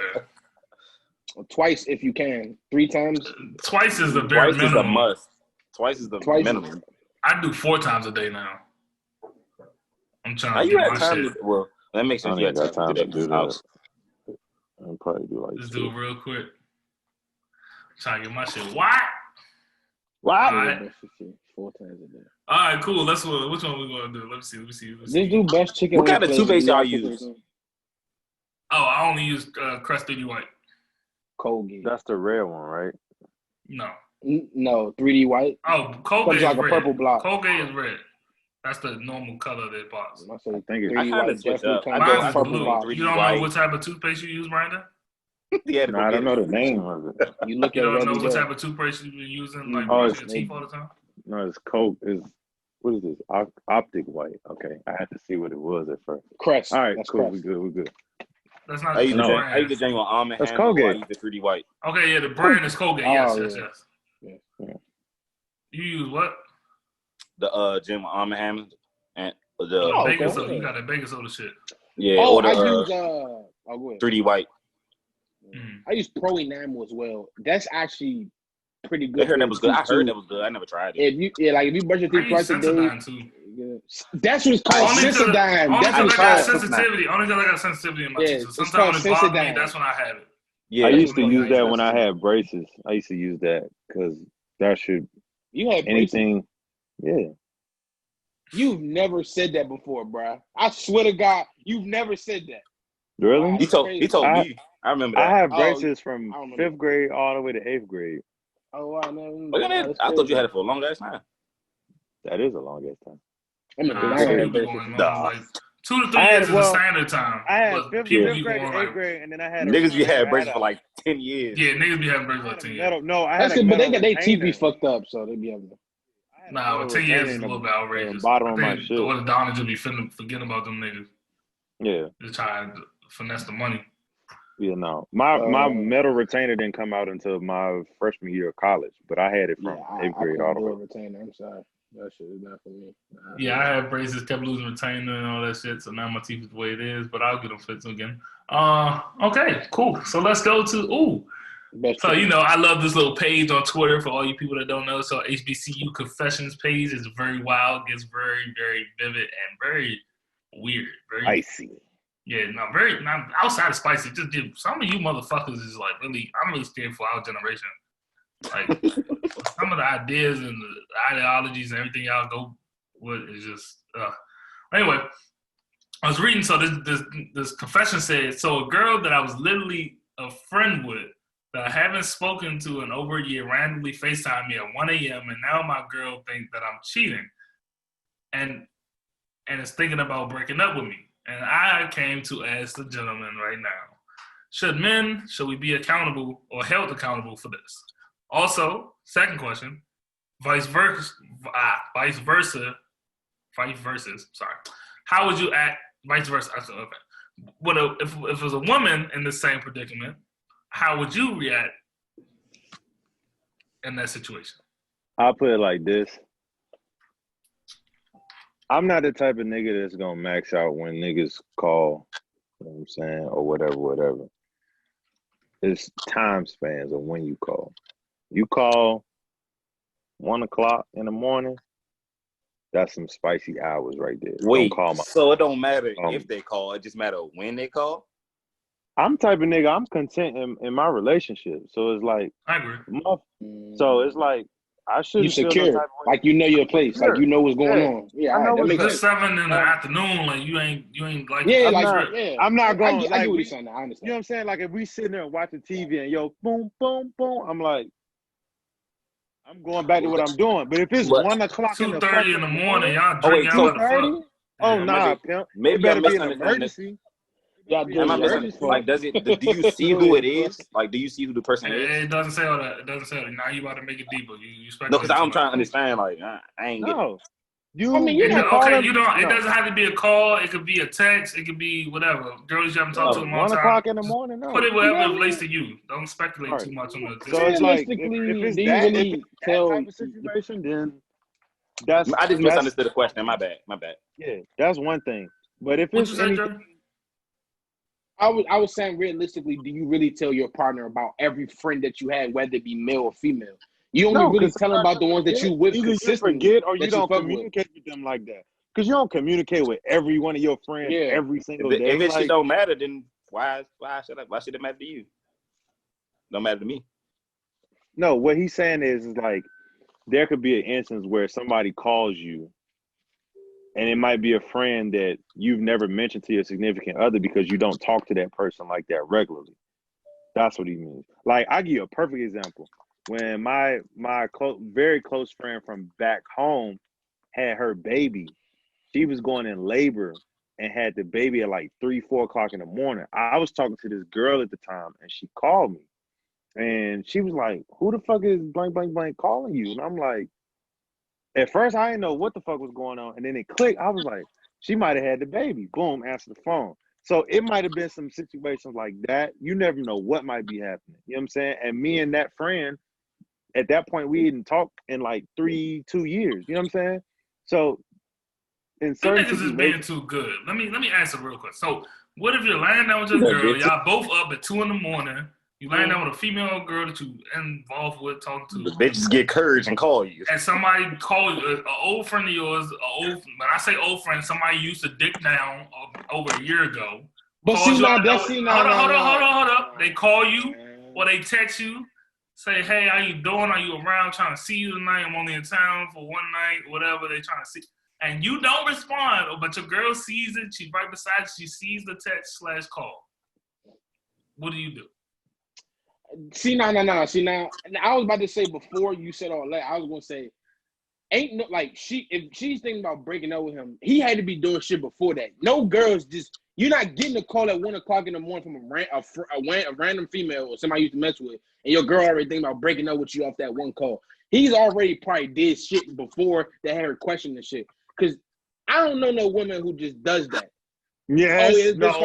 Twice if you can. 3 times. Twice is the bare minimum. Twice is a must. Twice is the minimum. I do 4 times a day now. I'm trying to do get my shit. Well, that makes sense. You got time to do that. I'll probably do like Let's do it real quick. I'm trying to get my shit. What? Wow. All right. 4 times a day. All right, cool. Which one we gonna do? Let me see. Let's do best chicken. What kind of toothpaste y'all use? Oh, I only use Crest 3D White. Colgate. That's the rare one, right? No, 3D White. Oh, Colgate like is a red. purple block. Colgate is red. That's the normal color of their box. I think it's. I kind of switch up. Mine's is blue. Box. You don't know what type of toothpaste you use, Miranda? Yeah, no, I don't know the name of it. You look you at don't know what type of toothpaste you've been using, like brushing your teeth all the time? No, it's Coke. What is this? Optic White. Okay, I had to see what it was at first. Crest. All right, that's cool. Crest. We're good. That's not. I use the genuine almond. That's Colgate. I use the 3D White. Okay, yeah, the brand is Colgate. Yes. Yeah. You use what? The genuine almond ham and the baking soda. You got that baking soda shit. Yeah. Oh, or the, I use go ahead. 3D White. I use Pro Enamel as well. That's actually pretty good. I heard that was good. I never tried it. If you brush your teeth twice a day, that's what's called Sensodyne. Only because I got sensitivity. Only because I got sensitivity in my teeth. So sometimes when it bothers me, that's when I have it. Yeah, I used to use that when I had braces. I used to use that because that should. You had anything? Braces? Yeah. You've never said that before, bro. I swear to God, you've never said that. Really? He told me. I remember that. I had braces from 5th grade all the way to 8th grade. Oh, I know. I thought you had it for a long ass time. That is a long ass time. Like 2 to 3 years is the standard time. I had 5th grade to 8th grade, and then I had niggas be having braces for like 10 years. Yeah, niggas be having braces for like 10 years. No, I had. But they got their teeth be fucked up, so they be having. Nah, 10 years is a little bit outrageous. Bottom of my shit. The odontologists will be forgetting about them niggas. Yeah. Just trying to finesse the money. Yeah, no. My metal retainer didn't come out until my freshman year of college, but I had it from 8th grade all the way. Retainer. I'm sorry. That shit is not for me. Yeah, I had braces, kept losing retainer and all that shit, so now my teeth is the way it is, but I'll get them fixed again. Okay, cool. So let's go to, So, I love this little page on Twitter for all you people that don't know. So, HBCU Confessions page is very wild, gets very, very vivid, and very weird. Very icy. Yeah, not outside of spicy. Just some of you motherfuckers is like really, I'm really scared for our generation. Like, some of the ideas and the ideologies and everything y'all go with is just, Anyway, I was reading, so this confession said, so a girl that I was literally a friend with, that I haven't spoken to in over a year, randomly FaceTime me at 1 a.m. and now my girl thinks that I'm cheating and is thinking about breaking up with me. And I came to ask the gentleman right now, should we be accountable or held accountable for this? Also, second question, vice versa. How would you act? Vice versa. Okay. If it was a woman in the same predicament, how would you react in that situation? I'll put it like this. I'm not the type of nigga that's gonna max out when niggas call, you know what I'm saying, or whatever. It's time spans of when you call. You call 1 o'clock in the morning, that's some spicy hours right there. Wait, so it don't matter if they call, it just matter when they call? I'm the type of nigga, I'm content in my relationship. So it's like, I agree. So it's like, I shouldn't feel secure, no like you know your place, like you know what's going on. Yeah, I know that makes sense. 7 in the afternoon, like you ain't like. Yeah, I'm not going. I get what you're saying. I understand. You know what I'm saying? Like if we sitting there watching TV and boom, boom, boom, I'm like, I'm going back to what I'm doing. But if it's 1 o'clock in the 2:30 in the morning, y'all drinking out the fuck. Oh nah, pimp. Maybe better be an emergency. Yeah, like, do you see who it is? Like, do you see who the person is? It doesn't say all that. It doesn't say that. Now you about to make it deeper. You no, because I'm trying to understand. Like, I ain't getting. It doesn't have to be a call. It could be a text. It could be whatever. Girls you haven't talked to in a long time. 1 o'clock in the morning. No. Put it wherever it relates to you. Don't speculate too much on the. So it's like if it's that type of situation, then that's. I just misunderstood the question. My bad. Yeah, that's one thing. But if it's anything. I was saying realistically, do you really tell your partner about every friend that you had, whether it be male or female? You only really tell them about the ones that you with consistently. You forget or you don't communicate with them like that. Because you don't communicate with every one of your friends every single day. If it shit don't matter, then why should it matter to you? Don't matter to me. No, what he's saying is like there could be an instance where somebody calls you and it might be a friend that you've never mentioned to your significant other because you don't talk to that person like that regularly. That's what he means. Like, I'll give you a perfect example. When my very close friend from back home had her baby, she was going in labor and had the baby at like 3-4 o'clock in the morning. I was talking to this girl at the time and she called me. And she was like, who the fuck is blank, blank, blank calling you? And I'm like, at first, I didn't know what the fuck was going on. And then it clicked. I was like, she might have had the baby. Boom, answer the phone. So it might have been some situations like that. You never know what might be happening. You know what I'm saying? And me and that friend, at that point, we didn't talk in like 2 years. You know what I'm saying? So in certain niggas is being too good. Let me answer real quick. So what if you're laying down with your girl, y'all both up at 2 a.m, you laying down with a female girl that you involved with, talking to. The bitches get courage and call you. And somebody call you, an old friend of yours, when I say old friend, somebody used to dick down over a year ago. But see, now, hold up. They call you or they text you, say, hey, how you doing? Are you around? Trying to see you tonight. I'm only in town for one night, whatever. They trying to see. And you don't respond, but your girl sees it. She's right beside you. She sees the text/call. What do you do? See, now. See, now, I was about to say before you said all that, I was going to say, if she's thinking about breaking up with him, he had to be doing shit before that. No girls you're not getting a call at 1 o'clock in the morning from a random female or somebody you used to mess with, and your girl already thinking about breaking up with you off that one call. He's already probably did shit before they had her question and shit. Because I don't know no woman who just does that. Yes, that's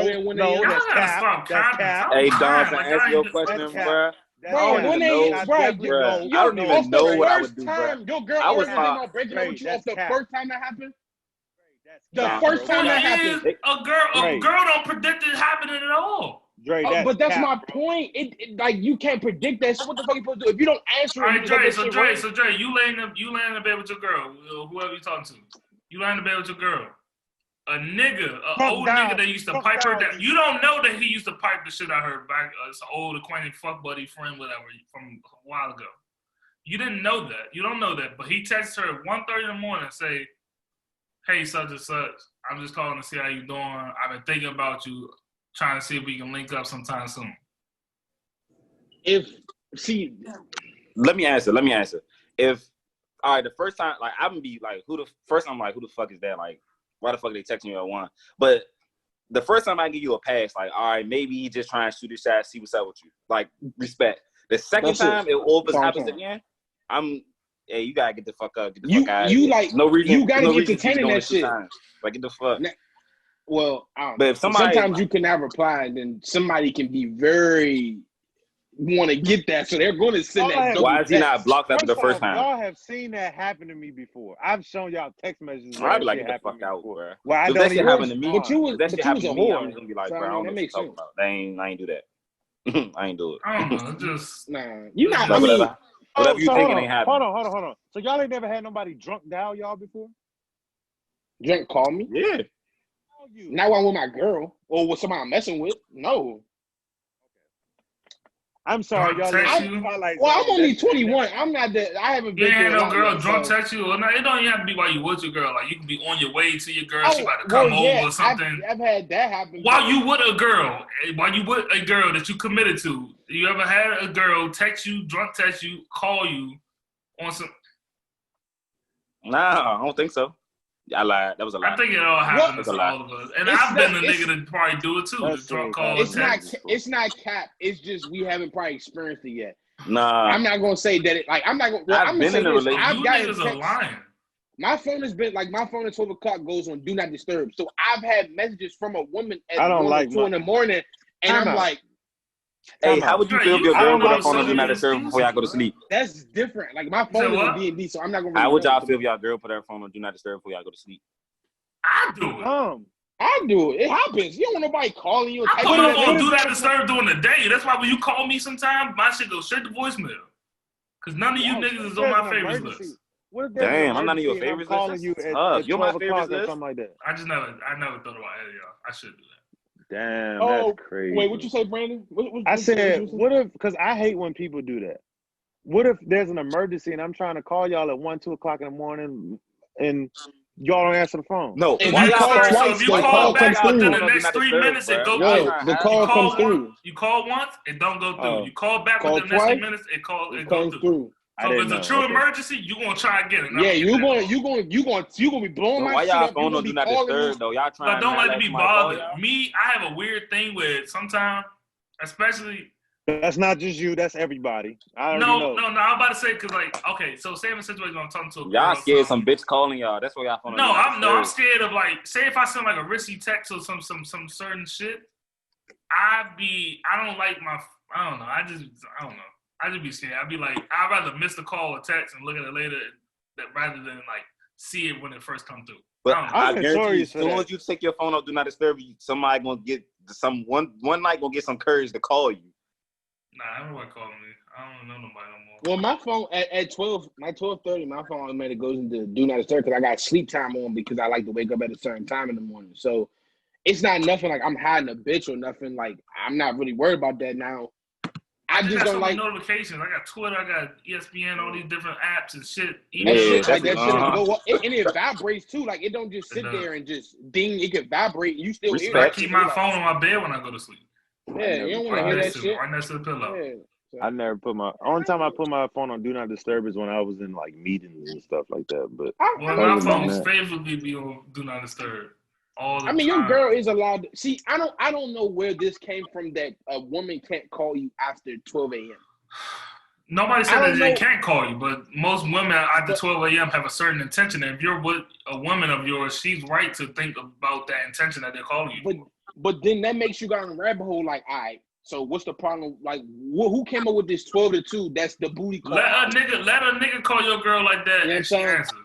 cap. Hey, Dawgs, to answer your question, bro. I don't even know what I would do, bro. Your girl already thinking about breaking up with you off the first time that happened? The first time that happened. A girl don't predict it happening at all. Dre, but that's cap, my bro. point. It like you can't predict that. So what the fuck you supposed to do if you don't answer it? All right, you let Dre. that shit run? So Dre, you laying in bed with your girl, whoever you talking to. You laying in bed with your girl. A nigga, old nigga that used to pipe her down. You don't know that he used to pipe the shit out her back. It's an old acquaintance, fuck buddy, friend, whatever, from a while ago. You didn't know that. You don't know that. But he texts her at 1:30 in the morning and say, hey, such and such, I'm just calling to see how you doing. I've been thinking about you, trying to see if we can link up sometime soon. Let me answer. If all right, the first time, like I'm gonna be like, who the fuck is that? Like, why the fuck are they texting you at 1? But the first time I give you a pass, like, all right, maybe he just trying to shoot his shot, see what's up with you. Like, respect. The second time it always happens again, hey, you gotta get the fuck up. Get the fuck out. You like no reason. You gotta no be reason entertaining that shit. Like, get the fuck. Well, I don't but know. if somebody, sometimes you can not reply, and then somebody can be very want to get that, so they're going to send that. Why is he not blocked after the first time? Y'all have seen that happen to me before. I've shown y'all text messages. I'd be like, get the fuck out, bro. Well, I don't that shit happen to me. But you was a whore. I'm just gonna be like, so, bro, I don't know what you're talking about. I ain't do that. I ain't do it. I don't know. Just you not. But I mean, whatever you think it ain't happening. Hold on. So y'all ain't never had nobody drunk dial y'all before? Drunk call me? Yeah. Not when I'm with my girl or with somebody I'm messing with. No. I'm sorry, y'all. I'm only 21. I'm not that. I haven't been. Yeah, no girl drunk text you. Or not, it don't even have to be while you with your girl. Like you can be on your way to your girl. She about to come over or something. I've had that happen. While you with a girl that you committed to, you ever had a girl text you, drunk text you, call you on some? Nah, I don't think so. I lied. That was a lie. I think it all happens to all of us. And I've been the nigga that probably do it too. The drunk call. It's not cap. It's just we haven't probably experienced it yet. Nah. I'm not gonna say that. I'm not gonna. I've been in a relationship. You niggas are lying. My phone has been my phone at 12 o'clock goes on do not disturb. So I've had messages from a woman at 2 in the morning, and I'm like, hey, how would you feel if your girl put her phone on do not disturb before y'all go to sleep? That's different. Like my phone is on D&D, so I'm not gonna. How would y'all feel if y'all girl put her phone on do not disturb before y'all go to sleep? I do it. I do it. It happens. You don't want nobody calling you. I put her on do not disturb during the day. That's why when you call me sometimes, my shit goes straight to voicemail. Cause none of you niggas is on my favorites list. Damn, I'm none of your favorites list. You're my favorites list. Something like that. I never thought about any of y'all. I should do that. Damn, that's crazy. Wait, what you say, Brandon? I said, what if? Because I hate when people do that. What if there's an emergency and I'm trying to call y'all at 1, 2 o'clock in the morning and y'all don't answer the phone? No, if you call back within the next 3 minutes, it goes through. The call comes through. You call once, it don't go through. You call back within the next 3 minutes, it goes through. So if it's a true emergency, you gonna try again. Yeah, you gonna be blowing my shit up. Why y'all phone do not disturb though? Y'all trying. I don't like to be bothered. Me, I have a weird thing with sometimes, especially. That's not just you. That's everybody. No. I'm about to say because okay, so say in a situation I'm talking to a girl. Y'all scared some bitch calling y'all. That's why y'all phone. I'm scared of say if I send a risky text or some certain shit. I don't like I don't know. I just be scared. I'd be like, I'd rather miss the call or text and look at it later rather than see it when it first come through. But I guarantee you, as soon as you take your phone off, do not disturb you, somebody gonna get one night gonna get some courage to call you. Nah, nobody calling me. I don't know nobody no more. Well, my phone at 12:30, my phone automatically goes into do not disturb because I got sleep time on because I like to wake up at a certain time in the morning. So it's not nothing like I'm hiding a bitch or nothing. Like I'm not really worried about that now. I just don't like notifications. I got Twitter, I got ESPN, all these different apps and shit. That shit go up. And it vibrates too. Like it don't just sit there and just ding. It can vibrate. And you still hear it. I keep my phone on my bed when I go to sleep. Yeah, you don't want to hear that shit. Right next to the pillow. Yeah. I never put only time I put my phone on do not disturb is when I was in meetings and stuff like that. But my phone's favorably be on do not disturb. Your girl is allowed to see. I don't know where this came from that a woman can't call you after 12 a.m. Nobody said that they can't call you, but most women after 12 a.m. have a certain intention. And if you're with a woman of yours, she's right to think about that intention that they're calling you. But then that makes you go in a rabbit hole. All right. So what's the problem? Who came up with this 12 to 2? That's the booty call. Let a nigga call your girl like that, and she answers.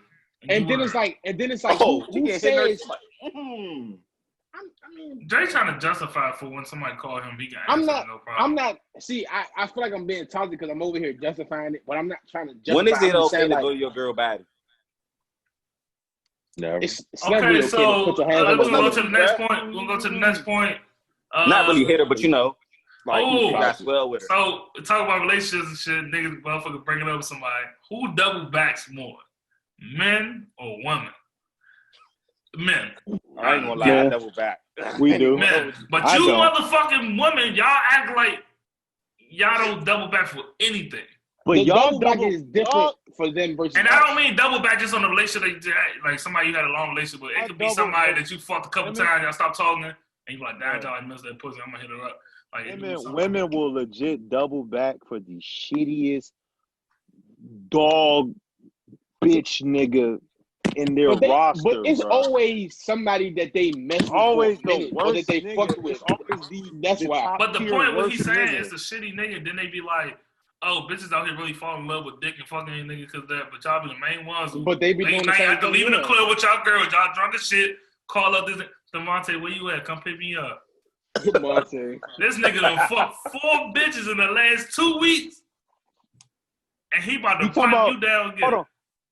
And then it's like, who says? I I mean, Jay trying to justify for when somebody call him, he got I'm answer, not. no problem. I'm not. See, I feel like I'm being toxic because I'm over here justifying it, but I'm not trying to justify. When is it I'm just okay saying, to like, go to your girl body? Never. it's never really okay to put your hands on we're the gonna go woman. to the next point. We're gonna go to the next point. Not really hit her, but you know, like Oh. you got swell with her. So talk about relationships and shit, niggas, motherfucker, breaking up with somebody. Who double backs more, men or women? Men. I ain't gonna lie, Yeah. I double back. We do. Men. But I you don't. motherfucking women, y'all act like y'all don't double back for anything. But The y'all double back is different for them versus And us. I don't mean double back just on the relationship, like somebody you had a long relationship with. It could be somebody that you fucked a couple times, y'all stopped talking, and you like, damn, I missed that pussy, I'm gonna hit her up. Like, women will legit double back for the shittiest dog bitch nigga in their roster. But it's bro. always somebody that they messed with always for a minute, the or worst that they nigga. fucked with. It's always That's why. But the point what he's saying nigga. is the shitty nigga. Then they be like, oh, bitches out here really fall in love with dick and fucking any nigga because that. But y'all be the main ones. But they be doing the same after thing. leaving the club with y'all girls, y'all drunk as shit. Call up this Devontae, where you at? Come pick me up. This nigga done fucked 4 bitches in the last 2 weeks, and he about to pop you down again. Hold on.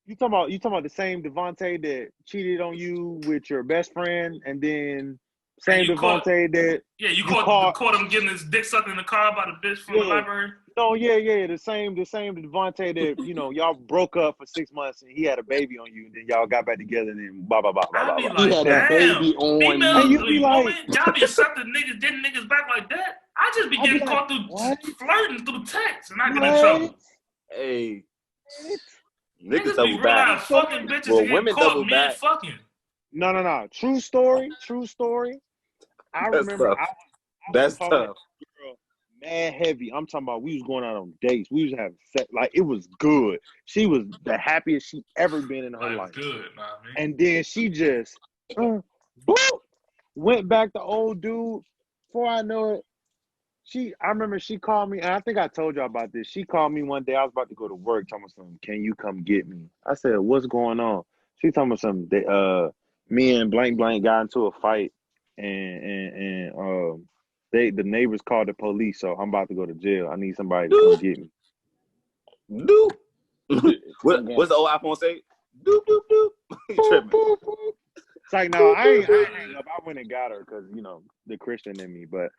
You talking about the same Devontae that cheated on you with your best friend, and then same Devontae that you caught him getting his dick sucked in the car by the bitch from the library. No, the same Devontae that y'all broke up for 6 months and he had a baby on you, and then y'all got back together and then blah blah blah blah blah. He had a baby on female, you. You be like, y'all be accepting niggas getting niggas back like that. I just be getting caught through flirting through text and I get in trouble. Hey. Niggas double back. Fucking bitches well, and women caught double back. Fucking. No. True story. I remember That's I was tough. Girl, mad heavy. I'm talking about we was going out on dates. We was having sex. Like, it was good. She was the happiest she ever been in her life. Good, and then she just went back to old dude. Before I know it, I remember she called me, and I think I told y'all about this. She called me one day. I was about to go to work, telling me something. Can you come get me? I said, what's going on? She told me something. Me and blank got into a fight, and the neighbors called the police, so I'm about to go to jail. I need somebody to come get me. Doop. What's the old iPhone say? Doop doop doop. It's like, no, I ain't up. I went and got her because the Christian in me, but.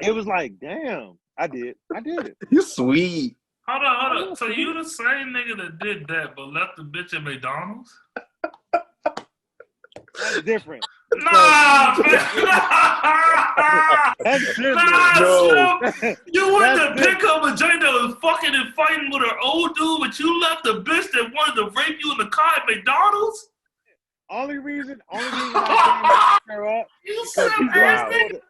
It was like, damn, I did it. You sweet. Hold on. So you the same nigga that did that but left the bitch at McDonald's? That's different. Nah, man. That's different. No. You went to pick up a joint that was fucking and fighting with her old dude, but you left the bitch that wanted to rape you in the car at McDonald's? Only reason I came and picked her up. You some ass nigga.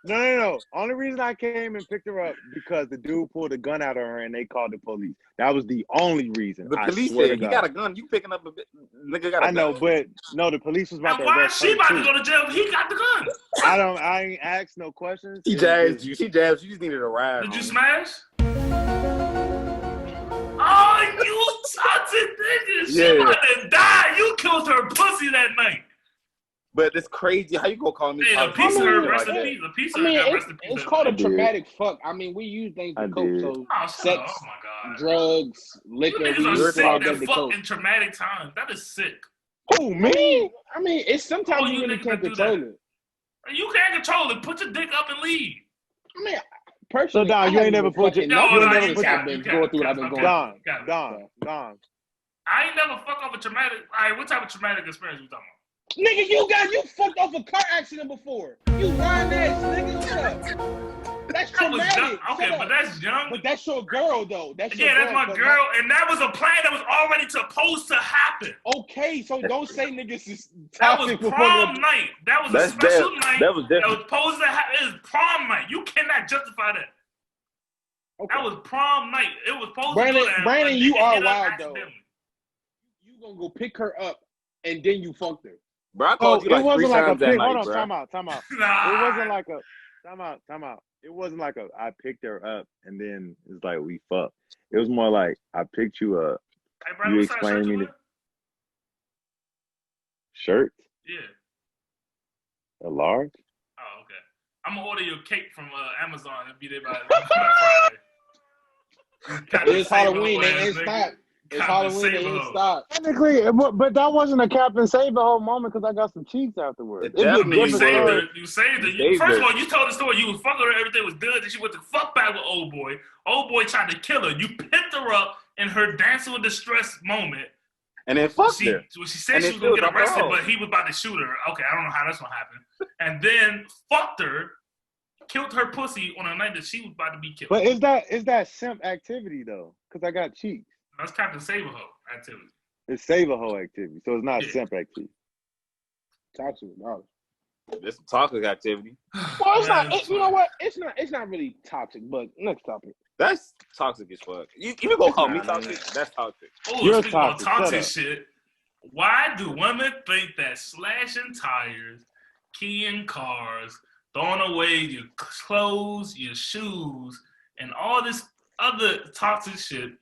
No. Only reason I came and picked her up because the dude pulled a gun out of her and they called the police. That was the only reason. The police said, "You got a gun. You picking up a bit. Nigga got a gun." I know, but no, the police was about to arrest her. Why she about to go to jail? He got the gun. I ain't asked no questions. She jazzed you. She jazzed you. You just needed a ride. Did you smash? Oh, you toxic nigga. She about to die. You killed her pussy that night. But it's crazy. How you gonna call me? Hey, a piece of her rest in peace. A piece of her rest in peace. It's called a traumatic fuck. I mean, we use things to cope. So sex, drugs, liquor. You niggas are sick that fuck in traumatic times. That is sick. Oh, me? I mean, it's sometimes you really can't control it. You can't control it. Put your dick up and leave. I mean, personally, so Don, you ain't never put your. I've been going through what I've been going through. Don. I ain't never fucked off a traumatic. All right, what type of traumatic experience you talking about? Nigga, you fucked off a car accident before. You lying ass nigga. What's up? That's traumatic. Okay, but that's young. But that's your girl though. That's my girl, and that was a plan that was already supposed to happen. Okay, so don't say niggas is. That was prom night. That was a special night. That was different. That was supposed to happen. It was prom night. You cannot justify that. Okay. That was prom night. It was supposed to do that. Brandon, you are wild though. You gonna go pick her up and then you fucked her. Bro, I called you like 3 times that night, hold on, bro. time out. Nah. It wasn't like a time out. It wasn't like I picked her up and then it's like we fucked. It was more like I picked you up. Hey, Brandon, you explained me the shirt. Yeah. A large? Oh, okay. I'm gonna order your cake from Amazon and be there by Friday. It's Halloween. They ain't stopped. It's Halloween. They ain't stopped. Technically, but that wasn't a Captain Save-A-Ho moment because I got some cheeks afterwards. You saved it. First of all, you told the story. You was fucking her. Everything was good. Then she went to fuck back with old boy. Old boy tried to kill her. You picked her up in her dancing with distress moment. And then fucked her. She said she was going to get arrested, but he was about to shoot her. Okay, I don't know how that's going to happen. And then fucked her, killed her pussy on a night that she was about to be killed. But is that simp activity, though? Because I got cheeks. That's Captain Save-A-Ho activity. It's Save-A-Ho activity, so it's not simp activity. Toxic, no. It's toxic activity. Well, it's not. You know what? It's not really toxic. But next topic. That's toxic as fuck. You gonna call me toxic? That's toxic. Oh, you're toxic. Toxic shit. Why do women think that slashing tires, keying cars, throwing away your clothes, your shoes, and all this other toxic shit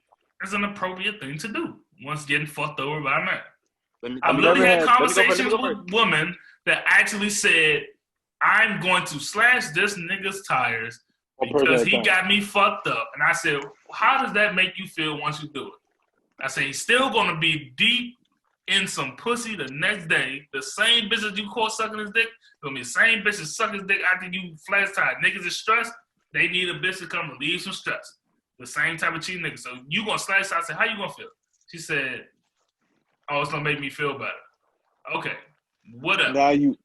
is an appropriate thing to do once getting fucked over by a man? I've literally had conversations with women that actually said, I'm going to slash this nigga's tires because he got me fucked up. And I said, how does that make you feel once you do it? I said, he's still going to be deep in some pussy the next day. The same bitches you caught sucking his dick, going to be the same bitches suck his dick after you flash tire. Niggas is stressed. They need a bitch to come relieve some stress. The same type of cheating nigga. So you going to slash. I said, how you going to feel? She said, oh, it's going to make me feel better. Okay. Whatever.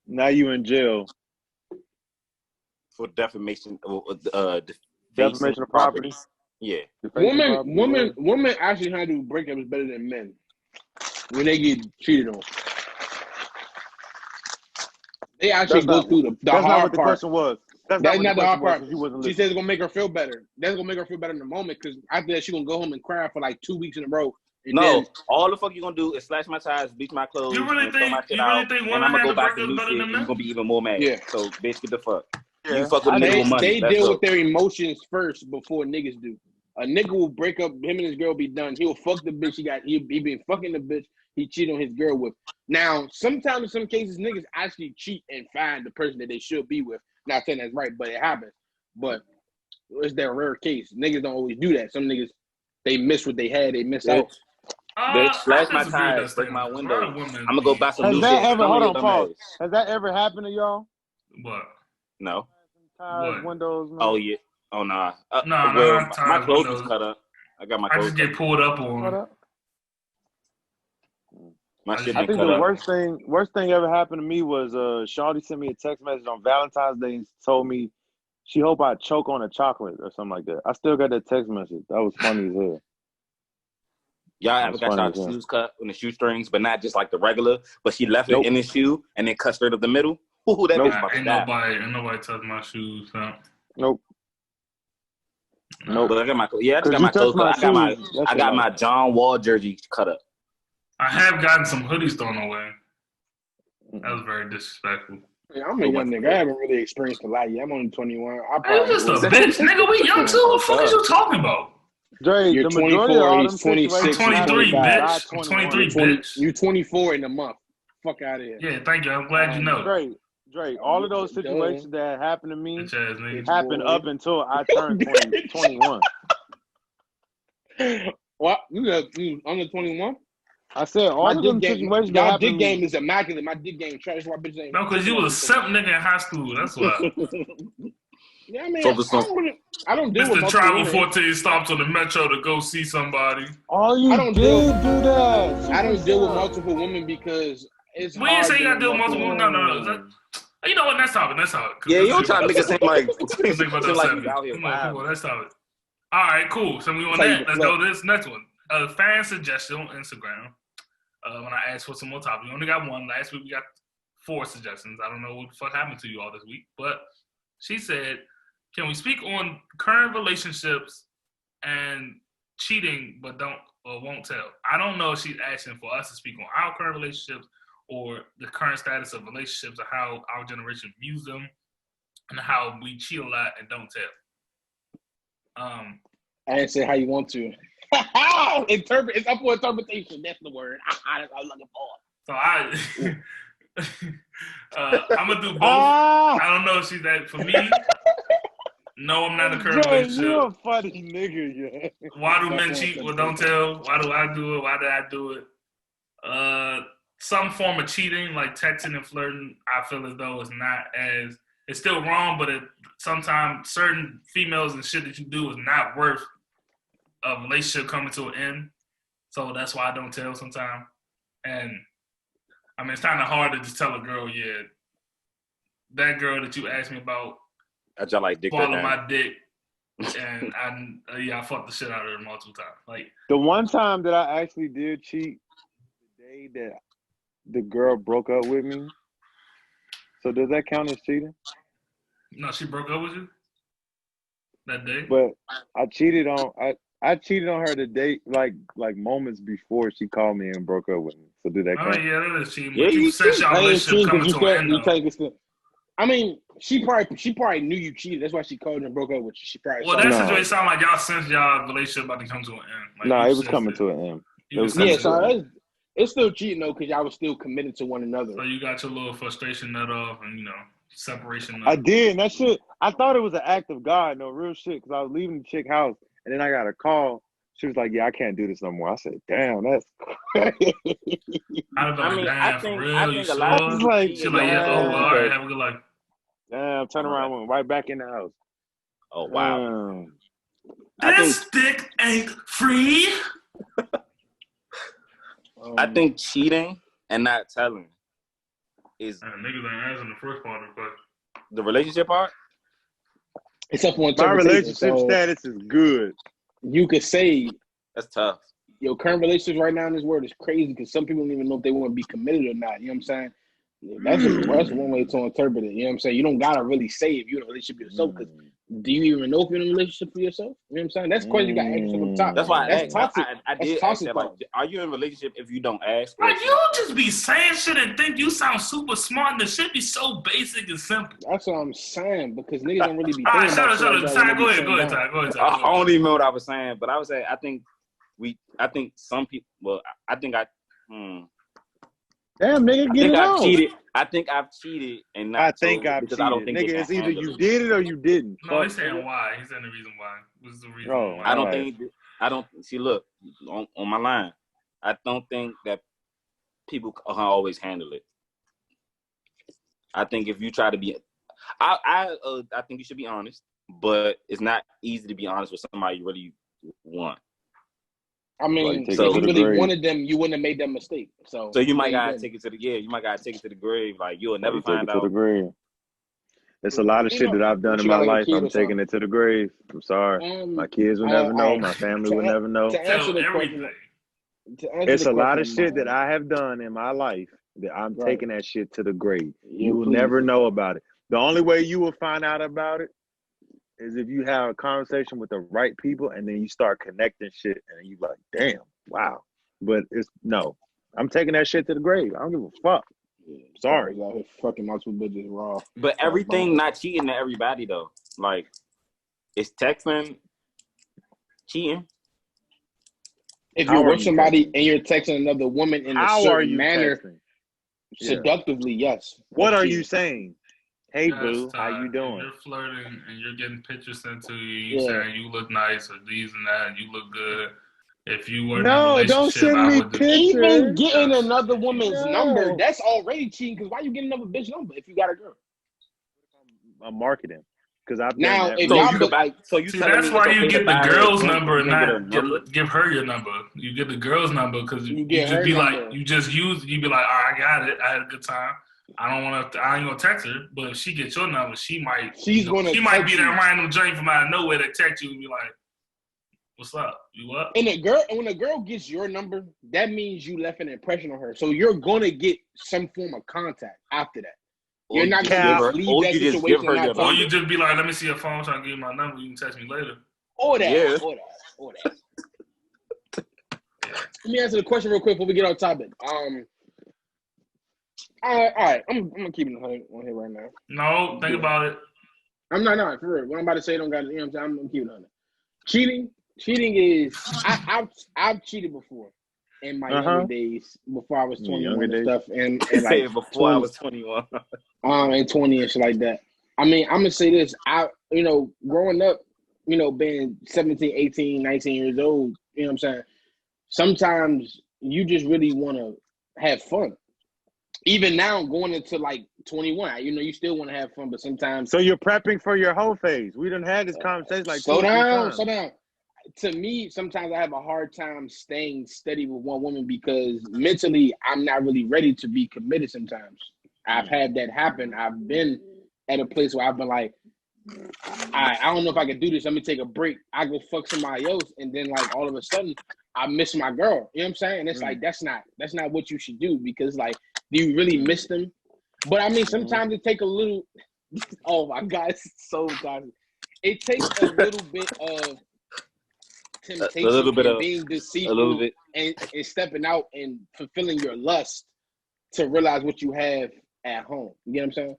Now you in jail. For defamation Defamation of property. Yeah. Women actually handle breakups better than men when they get cheated on. They actually go through the hard part. That's not what the question was. That's not the hard part. She says it's gonna make her feel better. That's gonna make her feel better in the moment because after that she's gonna go home and cry for like 2 weeks in a row. All the fuck you gonna do is slash my tires, bleach my clothes. You really think and I'm gonna go back to new shit. You're gonna be even more mad. Yeah. So bitch, get the fuck. Yeah. You fuck with niggas with money. They deal with their emotions first before niggas do. A nigga will break up. Him and his girl be done. He'll fuck the bitch. He been fucking the bitch he cheated on his girl with. Now, sometimes in some cases, niggas actually cheat and find the person that they should be with. Not saying that's right, but it happens. But it's that rare case. Niggas don't always do that. Some niggas, they miss what they had. They miss out. Bitch, slash my tires, break my window. I'm gonna go buy some new shit. Hold on, pause. Has that ever happened to y'all? What? No. Tires, windows. Man. Oh yeah. Oh nah. My clothes was cut up. I got my clothes. I just get pulled up on. My shit I think the worst thing ever happened to me was Shawty sent me a text message on Valentine's Day and told me she hope I choke on a chocolate or something like that. I still got that text message. That was funny as hell. Y'all ever got y'all shoes cut on the shoestrings, but not just like the regular, but she left it in the shoe and then cut straight up the middle? Ooh, that bitch about to die. Ain't nobody touch my shoes. Huh? Nope. But I got my clothes cut. I got my John Wall jersey cut up. I have gotten some hoodies thrown away. That was very disrespectful. Yeah, I'm a young nigga. I haven't really experienced a lot yet. I'm only 21. I'm just a bitch, nigga. We young too. What the fuck is you talking about? Dre, you're 24, he's 26. I'm 23, bitch. I'm 23, bitch. You 24 in a month. Fuck out of here. Yeah, thank you. I'm glad you know. Dre, all of those situations that happened to me happened up until I turned 21. What? You under 21? I said all of them situations that happened. Your dick game is immaculate. My dick game trash. Why bitches ain't? No, because you was a simp nigga in high school. That's why. Yeah, I mean, I don't deal with Mr. Travel 14 stopped on the metro to go see somebody. Oh, you did do that. I don't deal with multiple women because it's we didn't say you gotta deal with multiple women. No. You know what? Let's stop it. Yeah, you don't try to make it seem like you out here. Come on, let's stop it. All right, cool. So we on that. Let's go to this next one. A fan suggestion on Instagram. When I asked for some more topics, we only got one. Last week we got 4 suggestions. I don't know what the fuck happened to you all this week, but she said, can we speak on current relationships and cheating but won't tell? I don't know if she's asking for us to speak on our current relationships or the current status of relationships or how our generation views them and how we cheat a lot and don't tell. I didn't say how you want to. It's up for interpretation. That's the word. That's what I'm looking for. So I'm gonna do both. Ah, I don't know if she's that for me. No, I'm not in a current Jay, you a relationship. funny nigga, yeah. Why do men cheat? Well, don't tell. Why do I do it? Why did I do it? Some form of cheating, like texting and flirting, I feel as though it's still wrong, but sometimes certain females and shit that you do is not worth a relationship coming to an end. So that's why I don't tell sometimes. And I mean, it's kind of hard to just tell a girl, yeah, that girl that you asked me about I just like dick her swallowed down. my dick, and I fucked the shit out of her multiple times. Like The one time that I actually did cheat, the day that the girl broke up with me. So does that count as cheating? no, she broke up with you that day. But I cheated on her the day like moments before she called me and broke up with me. So did that Oh count? yeah, that is cheating. Yeah, But you you said cheat. y'all That ain't relationship cheating coming because to an end. you Though. take it to. I mean, she probably knew you cheated. That's why she called you and broke up with you. She probably Well, saw that you. No. situation sound like y'all since y'all relationship about to come to an end. Like, No, you it was sensed coming it. to an end. You It was just coming Yeah, sensed to it. an so end. it's still cheating though because y'all was still committed to one another. So you got your little frustration nut off, and separation. I did, and that shit. I thought it was an act of God, no real shit, because I was leaving the chick house, and then I got a call. She was like, "Yeah, I can't do this no more." I said, "Damn, that's crazy." I'd have been I like, mean, damn, I for think real, you a lot of sure? people like, cheat She's and like, don't yeah, know oh, it well, all right, because have a good life. Damn, turn around, went right back in the house. oh wow. I This dick ain't free. think cheating and not telling is Man, niggas ain't answering the first part of the question. the relationship part. It's up for My interpretation. relationship So status is good. you could say That's tough. your current relationship right now in this world is crazy because some people don't even know if they want to be committed or not. You know what I'm saying? That's one way to interpret it. You know what I'm saying? You don't gotta really say if you're in a relationship with yourself because do you even know if you're in a relationship for yourself? You know what I'm saying? That's the question you got to ask yourself from the top. That's why I That's asked. toxic. I That's did ask toxic that. Like, thoughts. are you in a relationship if you don't ask? Like, you just be saying shit and think you sound super smart, and the shit be so basic and simple. That's what I'm saying because niggas don't really be All right, thinking about shut shit up. like that. Ty, When they be go ahead, sitting Ty. down. Go ahead, Ty. I don't even know what I was saying, but I was saying I think some people. Well, I think I. Damn, nigga, I get think it I've on. cheated. I think I've cheated and not I think told I've because cheated. I don't think Nigga, they it's can either handle you it. did it or you didn't. No, he's Fuck, saying nigga. why. He's saying the reason why. What's the reason Oh, why? I don't Alright. think. I don't see. Look on my line. I don't think that people can always handle it. I think if you try to be, I think you should be honest, but it's not easy to be honest with somebody you really want. I mean, take if it you to the really grave. wanted them, you wouldn't have made that mistake. So you might yeah, gotta take it to the you might gotta take it to the grave. Like you'll never Take find it to the out. grave. It's a lot of You shit know, that I've done but in you my got like a life. kid I'm or taking something. it to the grave. I'm sorry. My kids will never know. My family will never know. To answer Tell the everything. question, to answer It's the a lot of question, shit that I have done in my life that I'm Right. taking that shit to the grave. Yeah, You will please. never know about it. The only way you will find out about it is if you have a conversation with the right people and then you start connecting shit and you like, damn, wow. But it's no. I'm taking that shit to the grave. I don't give a fuck. Sorry. Out here fucking multiple bitches raw. But everything not cheating to everybody though. Like, is texting cheating? If How you're are with you somebody texting? and you're texting another woman in a How are certain you manner, texting? Yeah. seductively, yes. What that's are cheating. you saying? Hey, Yes, boo, how Ty, you if doing? you're flirting and you're getting pictures sent to you, Yeah. saying you look nice or these and that, you look good. If you were in a No, don't relationship, send I me would do. pictures. Even getting Yes. another woman's No. number, that's already cheating. Because why you getting another bitch number if you got a girl? I'm marketing because I've Now, done that. if So y'all you but could buy. So you See, telling that's me why it's you okay to get the buy her a girl's drink number and you can't get her not number? give her your number. You get the girl's number because You you get just her be number. like, you be like, oh, I got it. I had a good time. I ain't gonna text her, but if she gets your number, she might. She's gonna She might text be that you. random drink from out of nowhere that text you and be like, "What's up? You up?" And when a girl gets your number, that means you left an impression on her. So you're gonna get some form of contact after that. Or You're you not just gonna give just her, leave or that you just situation give her and your not talk Or to you her. just be like, "Let me see your phone, so I can give you my number. You can text me later." Or that. Yeah. Or that. Let me answer the question real quick before we get on topic. All right. I'm gonna keep it on here right now. No, think about it. I'm not for real. What I'm about to say don't got. You know what I'm saying? I'm gonna keep it on it. Cheating is. I've cheated before, in my younger days before I was 21 and stuff, and He like said before I was 21. and 20 and shit like that. I mean, I'm gonna say this. Growing up, being 17, 18, 19 years old, you know what I'm saying? Sometimes you just really want to have fun. Even now, going into like 21, you still want to have fun, but sometimes. So you're prepping for your whole phase. We done had this conversation like slow two or three down, times. slow down. To me, sometimes I have a hard time staying steady with one woman because mentally I'm not really ready to be committed sometimes. I've had that happen. I've been at a place where I've been like, I don't know if I can do this. Let me take a break. I go fuck somebody else, and then like all of a sudden I miss my girl. You know what I'm saying? And it's like that's not what you should do because like, do you really miss them? But I mean, sometimes it take a little. Oh my God, it's so toxic. It takes a little bit of temptation, a little bit of being deceitful, a little bit, and stepping out and fulfilling your lust to realize what you have at home. You get what I'm saying?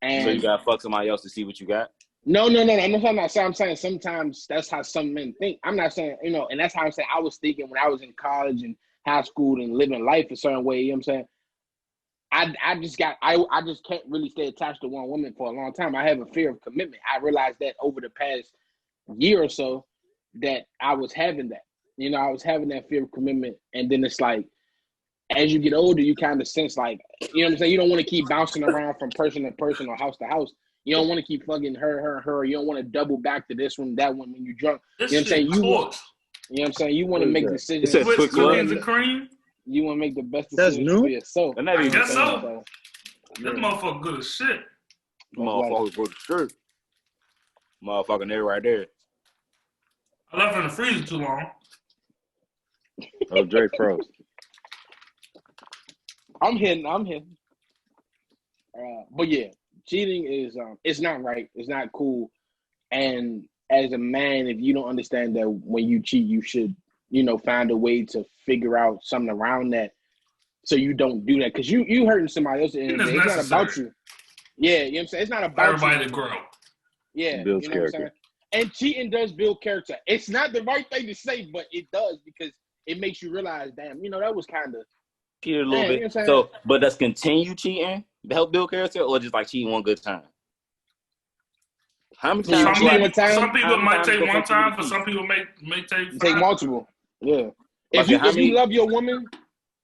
And so you gotta fuck somebody else to see what you got. No. I'm saying sometimes that's how some men think. I'm not saying, and that's how I'm saying I was thinking when I was in college and high school and living life a certain way. You know what I'm saying? I just can't really stay attached to one woman for a long time. I have a fear of commitment. I realized that over the past year or so that I was having that. I was having that fear of commitment. And then it's like, as you get older, you kind of sense like, you know what I'm saying? You don't want to keep bouncing around from person to person or house to house. You don't want to keep fucking her. You don't want to double back to this one, that one when you're drunk. You know what I'm saying? You know what I'm saying? You want to make decisions. It says Twix cookies and cream. You want to make the best decisions for yourself. I guess so. This motherfucker good as shit. Motherfucker good as shit. Motherfucking there right there. I left it in the freezer too long. Oh, Drake froze. I'm hitting. But yeah, cheating is it's not right. It's not cool. And as a man, if you don't understand that when you cheat, you should, find a way to figure out something around that so you don't do that. Because you hurting somebody else. And it's not about you. Yeah, you know what I'm saying? It's not about everybody to grow. Yeah, builds you know character. What I'm saying? And cheating does build character. It's not the right thing to say, but it does because it makes you realize, damn, that was kind of cheated a little bit. You know so, but does continue cheating to help build character, or just like cheating one good time? How many times? Some people might take one time, but some people may take multiple. Yeah. If you love your woman,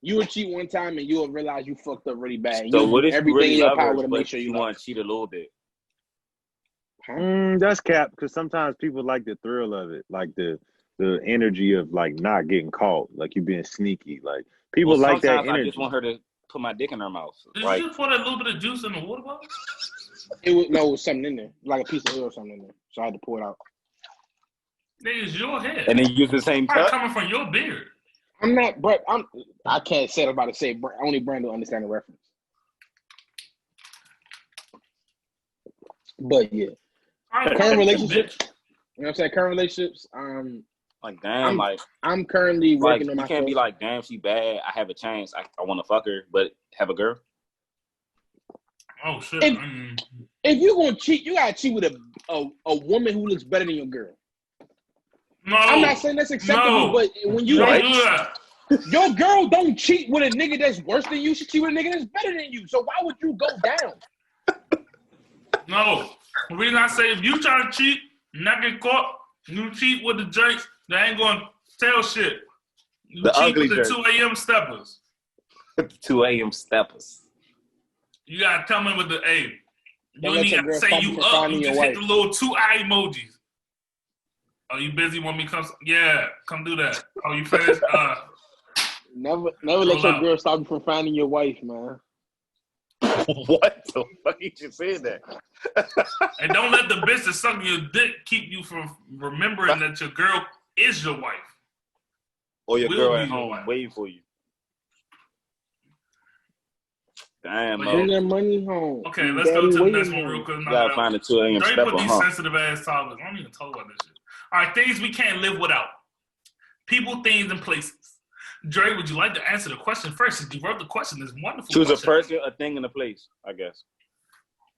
you will cheat one time and you will realize you fucked up really bad. So what if everything really in your power to make sure you want to cheat a little bit? That's cap because sometimes people like the thrill of it, like the energy of like not getting caught, like you being sneaky. Like people like that energy. I just want her to put my dick in her mouth. Did you just put a little bit of juice in the water bottle? It was something in there, like a piece of oil or something in there. So I had to pour it out. It's your head. And then use the same cup? Coming from your beard. I'm not, Brett. I can't say what I'm about to say. Only Brand will understand the reference. But yeah. Current relationships. You know what I'm saying? Current relationships. Like damn, I'm currently working on my. You can't be like, damn, she bad. I have a chance. I want to fuck her, but have a girl. Oh shit! If you're gonna cheat, you gotta cheat with a woman who looks better than your girl. No, I'm not saying that's acceptable, but when you your girl don't cheat with a nigga that's worse than you. She cheat with a nigga that's better than you. So why would you go down? No, the reason I say if you try to cheat, not get caught, you cheat with the jerks that ain't gonna tell shit. You the cheat ugly with the 2 a.m. steppers. 2 a.m. steppers. You gotta tell me with the A. You ain't gotta say you up. You just hit the little 2 eye emojis. Oh, you busy? Want me to come? Yeah, come do that. Oh, you finished? Never let your girl stop you from finding your wife, man. What the fuck you just said that? And don't let the bitch that suck your dick keep you from remembering that your girl is your wife. Or your girl at home waiting for you. Damn, bring that money home. Okay, let's go to the next one real quick. You gotta find the 2 a.m. stepper, put these sensitive ass topics. I don't even talk about this shit. All right, things we can't live without. People, things, and places. Dre, would you like to answer the question first? Since you wrote the question, it's wonderful. Choose a person, a thing, and a place, I guess.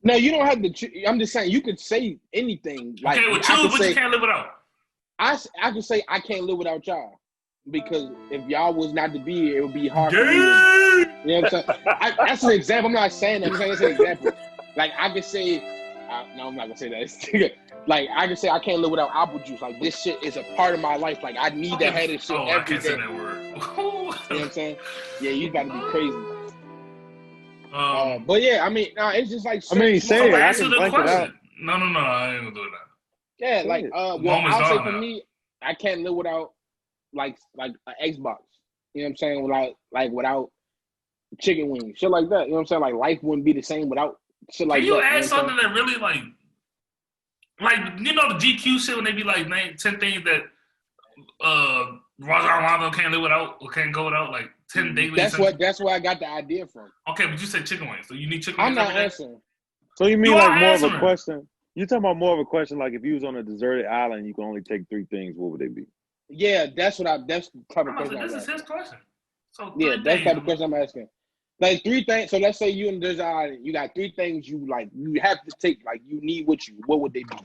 No, you don't have to. I'm just saying you could say anything. Like, okay, well, choose what you can't live without. I could say I can't live without y'all. because if y'all was not to be here, it would be hard for me to. Yeah. You know what I'm saying? That's an example. I'm not saying that. I'm saying it's an example. Like I could say, no, I'm not gonna say that. Like I can say I can't live without apple juice. Like this shit is a part of my life. Like I need to have this shit I every can't say day. that word. You know what I'm saying? Yeah, you got to be crazy. Um, But yeah, I mean, it's just like. I mean, so say it. I answer can the blank it out. question. No, I ain't gonna do that. Yeah, like well, I'll say for me, I can't live without like an Xbox. You know what I'm saying? Without chicken wings, shit like that. You know what I'm saying? Like life wouldn't be the same without shit like that. Can you add know something that really like you know the GQ shit when they be like name 10 things that Rondo can't live without or can't go without, like 10 daily. That's where I got the idea from. Okay, but you said chicken wings, so you need chicken I'm wings. not answering. So you mean You like are more answering. of a question? You talking about more of a question like if you was on a deserted island, you can only take 3 things. What would they be? Yeah, that's the type of question I'm This is asking. his question. So Yeah, that's the type of question I'm asking. Like 3 things. So let's say you in the desert island, you got 3 things you have to take. Like you need with you. What would they be?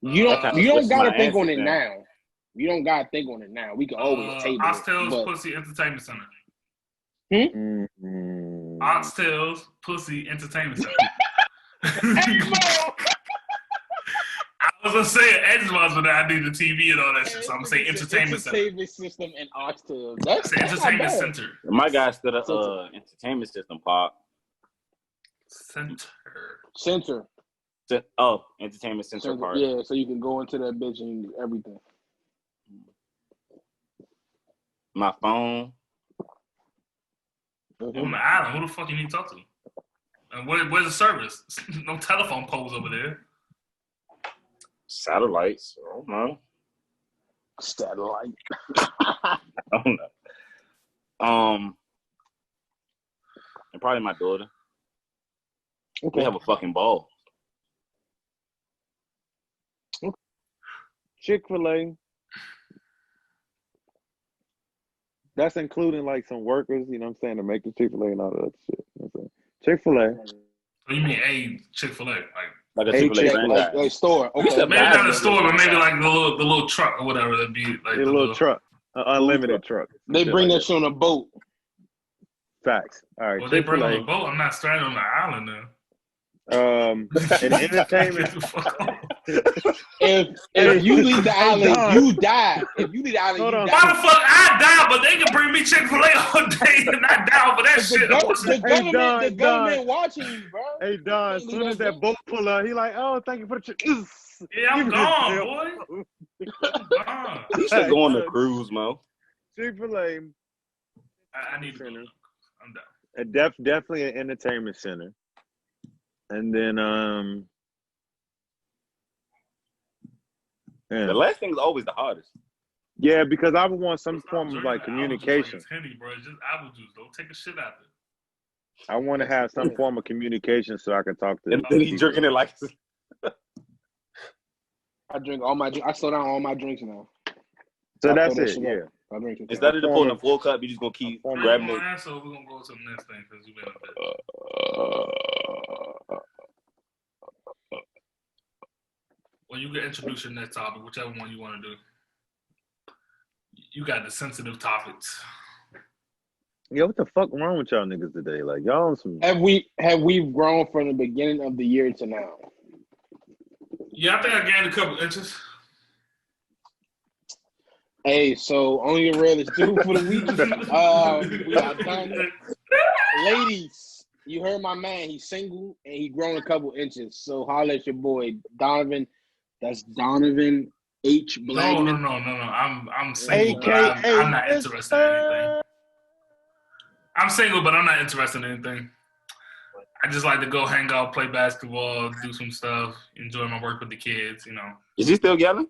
You don't gotta think on it now. You don't gotta think on it now. We can always table Oxtails, it. Pussy, Entertainment Center. Mm-hmm. Oxtails, Pussy, Entertainment Center. I was gonna say Xbox, but I need the TV and all that shit. So I'm gonna say Entertainment Center. Entertainment system and Oxtails. That's Entertainment Center. My guy stood up entertainment system, Pop. Center. Entertainment center part. Yeah, so you can go into that bitch and everything. My phone. On the island, who the fuck you need to talk to? And where's the service? No telephone poles over there. Satellites. I don't know. Satellite. I don't know. And probably my daughter. Okay. We have a fucking ball. Chick-fil-A. That's including like some workers, you know what I'm saying, to make the Chick-fil-A and all that other shit. You know what I'm saying? Chick-fil-A. So you mean a Chick-fil-A? Like a Chick-fil-A like store. Okay. Maybe not a store, but maybe like the little truck or whatever that'd be like the little truck. Unlimited truck. They bring that shit on a boat. Facts. All right. Well, they bring on a boat. I'm not stranded on the island now. And entertainment. if you leave the island, you die. If you leave the island, you die. Why the fuck I die, but they can bring me Chick-fil-A all day and not down for that shit. The government watching you, bro. Hey, Don, as soon as that boat pull up, he like, oh, thank you for the chick. Yeah, I'm gone, boy. I'm gone. You should go on the cruise, Mo. Chick-fil-A. I need to go. I'm down. Definitely an entertainment center. And then, the last thing is always the hardest. Yeah, because I would want some form of like communication. Henny, bro. Just apple juice. Don't take a shit out of it. I want to have some form of communication so I can talk to. And then he's drinking it like. I drink all my. I slow down all my drinks now. So that's it. Yeah. Instead of pouring a full cup, you just gonna keep grabbing it. So we're gonna go to the next thing because you been a bit. Well, you can introduce your next topic, whichever one you want to do. You got the sensitive topics. Yeah, what the fuck wrong with y'all niggas today? Like y'all on some. Have we grown from the beginning of the year to now? Yeah, I think I gained a couple inches. Hey, so only the realest dude for the week. We are done. Ladies, you heard my man. He's single and he grown a couple inches. So holla at your boy Donovan. That's Donovan H. Blackman. No. I'm single, but I'm not interested in anything. I'm single, but I'm not interested in anything. I just like to go hang out, play basketball, do some stuff, enjoy my work with the kids, you know. Is he still yelling?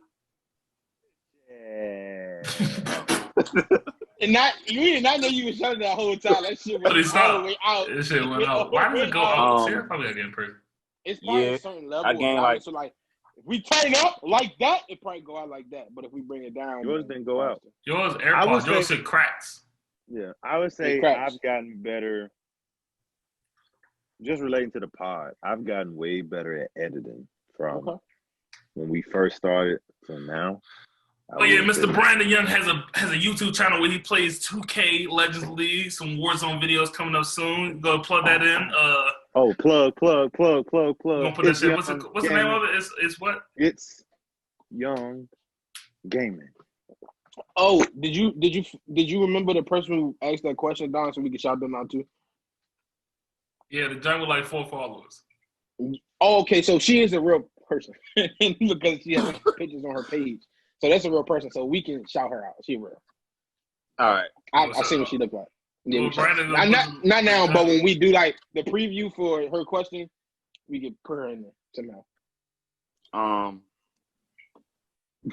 Yeah. And you did not know you was shouting that whole time. That shit went all the way out. This shit went out. Why did it go out? See, I probably got to get in prison. It's probably a certain level. I gained so like, if we turn up like that, it probably go out like that. But if we bring it down, yours didn't go out. Yours AirPods. Yours said cracks. Yeah, I would say I've gotten better. Just relating to the pod, I've gotten way better at editing from when we first started to now. Oh yeah, Mr. Brandon Young has a YouTube channel where he plays 2K Legends League. Some Warzone videos coming up soon. Go plug that in. Plug. We're gonna put that shit. What's the name of it? It's what? It's Young Gaming. Oh, did you remember the person who asked that question, Don? So we can shout them out too. Yeah, the giant with like 4 followers. Oh, okay. So she is a real person because she has pictures on her page. So that's a real person. So we can shout her out. She real. All right. I see what she look like. Yeah, Well, Brandon, not now, but when we do like the preview for her question, we can put her in there somehow.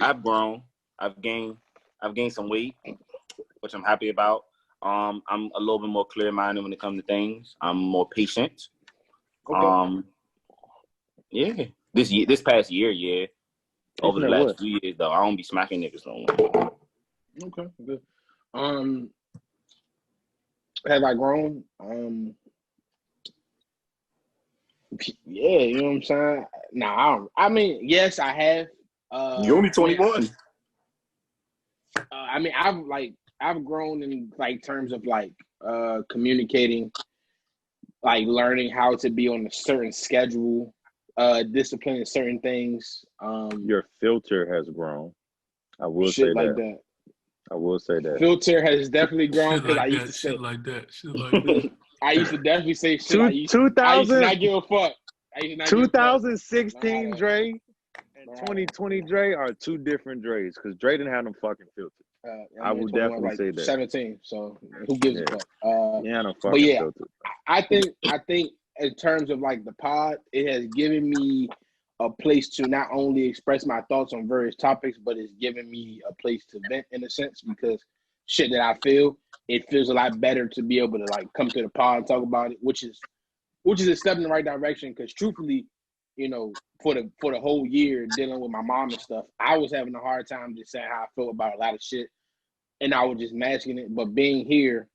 I've grown. I've gained some weight, which I'm happy about. I'm a little bit more clear-minded when it comes to things. I'm more patient. Okay. Yeah. This past year, yeah. Over the last 2 years, though, I don't be smacking niggas no more. Okay, good. Have I grown? Yeah, you know what I'm saying? Nah, I mean, yes, I have. You only 21. I mean, I've grown in like terms of like communicating, like learning how to be on a certain schedule, discipline in certain things. Your filter has grown. I will say that. I will say that. Filter has definitely grown Shit because like I used that. to say Shit like that. I used to definitely say shit. 2000, I used to not give a fuck. 2016 Dre and 2020 Dre are two different Dre's because Dre didn't have them fucking filters. I will definitely say that. 17, so who gives a fuck? Yeah, no fucking filters. I think in terms of like the pod, it has given me a place to not only express my thoughts on various topics, but it's given me a place to vent in a sense because shit that I feel, it feels a lot better to be able to like come to the pod and talk about it, which is a step in the right direction. Because truthfully, you know, for the whole year dealing with my mom and stuff, I was having a hard time just saying how I felt about a lot of shit, and I was just masking it. But being here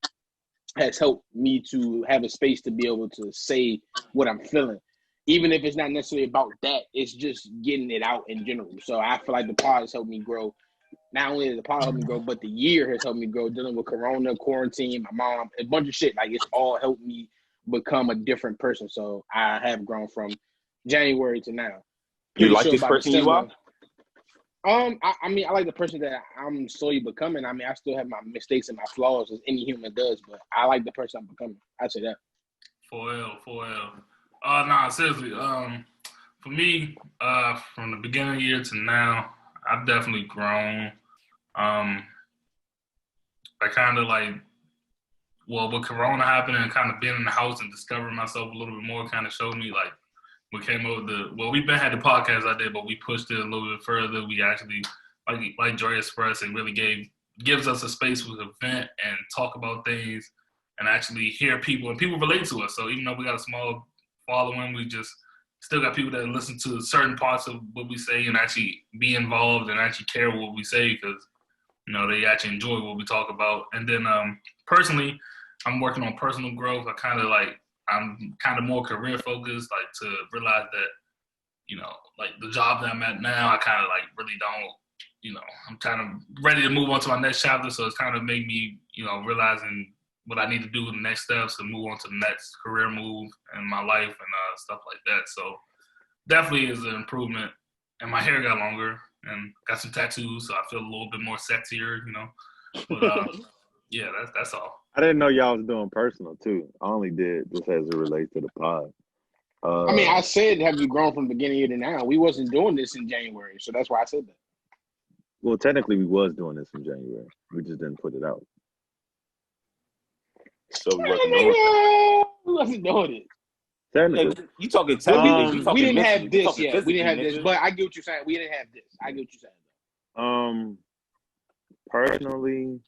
has helped me to have a space to be able to say what I'm feeling. Even if it's not necessarily about that, it's just getting it out in general. So I feel like the pod has helped me grow. Not only has the pod helped me grow, but the year has helped me grow. Dealing with Corona, quarantine, my mom, a bunch of shit. Like it's all helped me become a different person. So I have grown from January to now. You like this person you are? I mean, I like the person that I'm slowly becoming. I mean, I still have my mistakes and my flaws as any human does, but I like the person I'm becoming. I'd say that. 4L. Nah, seriously. For me, from the beginning of the year to now, I've definitely grown. I kind of like, well, with Corona happening and kind of being in the house and discovering myself a little bit more kind of showed me like we came over we've been had the podcast I did, but we pushed it a little bit further. We actually, like Dre expressed, it really gives us a space to vent and talk about things and actually hear people, and people relate to us. So even though we got a small following, we just still got people that listen to certain parts of what we say and actually be involved and actually care what we say because, you know, they actually enjoy what we talk about. And then personally, I'm working on personal growth. I'm kind of more career focused, like to realize that, you know, like the job that I'm at now, I kind of like really don't, you know, I'm kind of ready to move on to my next chapter. So it's kind of made me, you know, realizing what I need to do in the next steps to move on to the next career move in my life and stuff like that. So definitely is an improvement. And my hair got longer and got some tattoos, so I feel a little bit more sexier, you know. But yeah, that's all. I didn't know y'all was doing personal too. I only did just as it relates to the pod. I mean, I said, have you grown from the beginning of the year to now? We wasn't doing this in January, so that's why I said that. Well, technically, we was doing this in January. We just didn't put it out. So we wasn't doing it. Technically. You talking technically. We didn't have this yet. We didn't have this, but I get what you're saying. We didn't have this. I get what you're saying. Personally,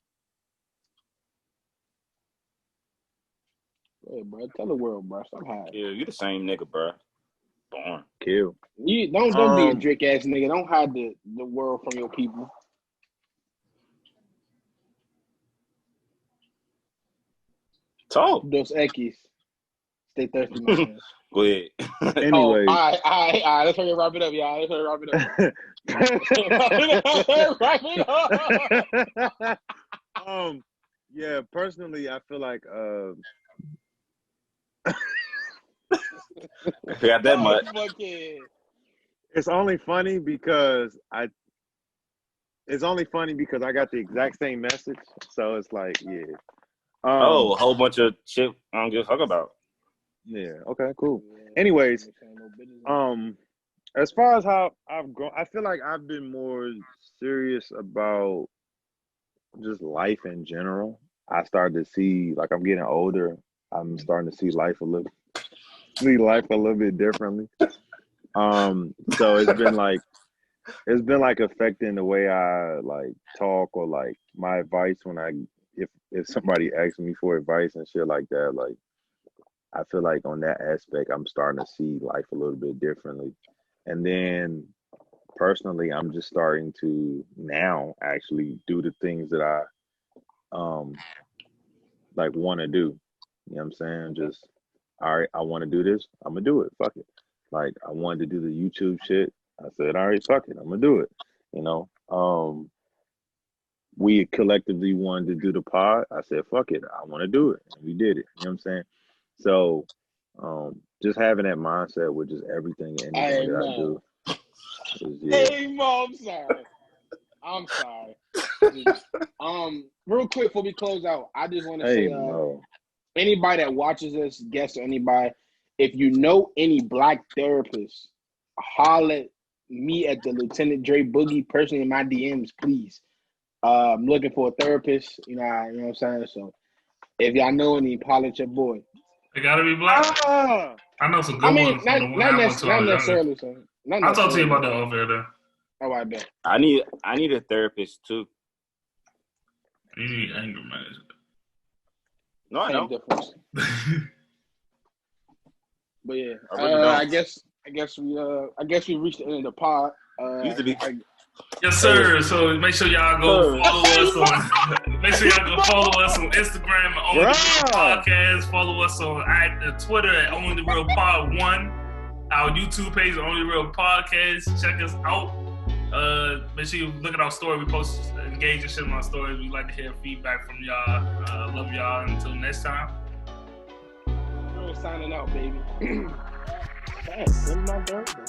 hey, bro, tell the world, bro. Stop hiding. Yeah, you the same nigga, bro. Born. kill. You don't be a drink ass nigga. Don't hide the world from your people. Talk. Dos Equis. Stay thirsty, man. Go ahead. Anyway, all right. Let's hurry and wrap it up, y'all. Let's hurry and wrap it up. Yeah, personally, I feel like I forgot that much. it's only funny because I got the exact same message. So it's like, yeah. A whole bunch of shit I don't give a fuck about. Yeah. Okay. Cool. Anyways, as far as how I've grown, I feel like I've been more serious about just life in general. I started to see, like, I'm getting older. I'm starting to see life a little bit differently. So it's been like affecting the way I like talk or like my advice when if somebody asks me for advice and shit like that. Like, I feel like on that aspect, I'm starting to see life a little bit differently. And then personally, I'm just starting to now actually do the things that I like want to do. You know what I'm saying? Just, all right, I want to do this. I'm gonna do it. Fuck it. Like, I wanted to do the YouTube shit. I said, all right, fuck it. I'm gonna do it. You know, we collectively wanted to do the pod. I said, fuck it. I want to do it. And we did it. You know what I'm saying? So, just having that mindset with just everything and anything that I do. Hey, Mo, I'm sorry. Real quick before we close out, I just want to say, anybody that watches this, guest or anybody, if you know any black therapists, holler at me at the Lieutenant Dre Boogie personally in my DMs, please. I'm looking for a therapist. You know what I'm saying? So if y'all know any, holler at your boy. They gotta be black. I know some good ones. Not necessarily. I'll talk to you about that over there. Oh, I bet. I need a therapist too. You need anger management. No, I don't. But yeah, I guess we reached the end of the pod. Yes, sir. So make sure y'all go follow us on. Make sure y'all go follow us on Instagram at Only the Real Podcast. Follow us on Twitter at Only the Real Pod 1. Our YouTube page, Only the Real Podcast. Check us out. Make sure you look at our story. We post engage and shit on our stories. We like to hear feedback from y'all. Love y'all. Until next time. We're signing out, baby. That's my birthday.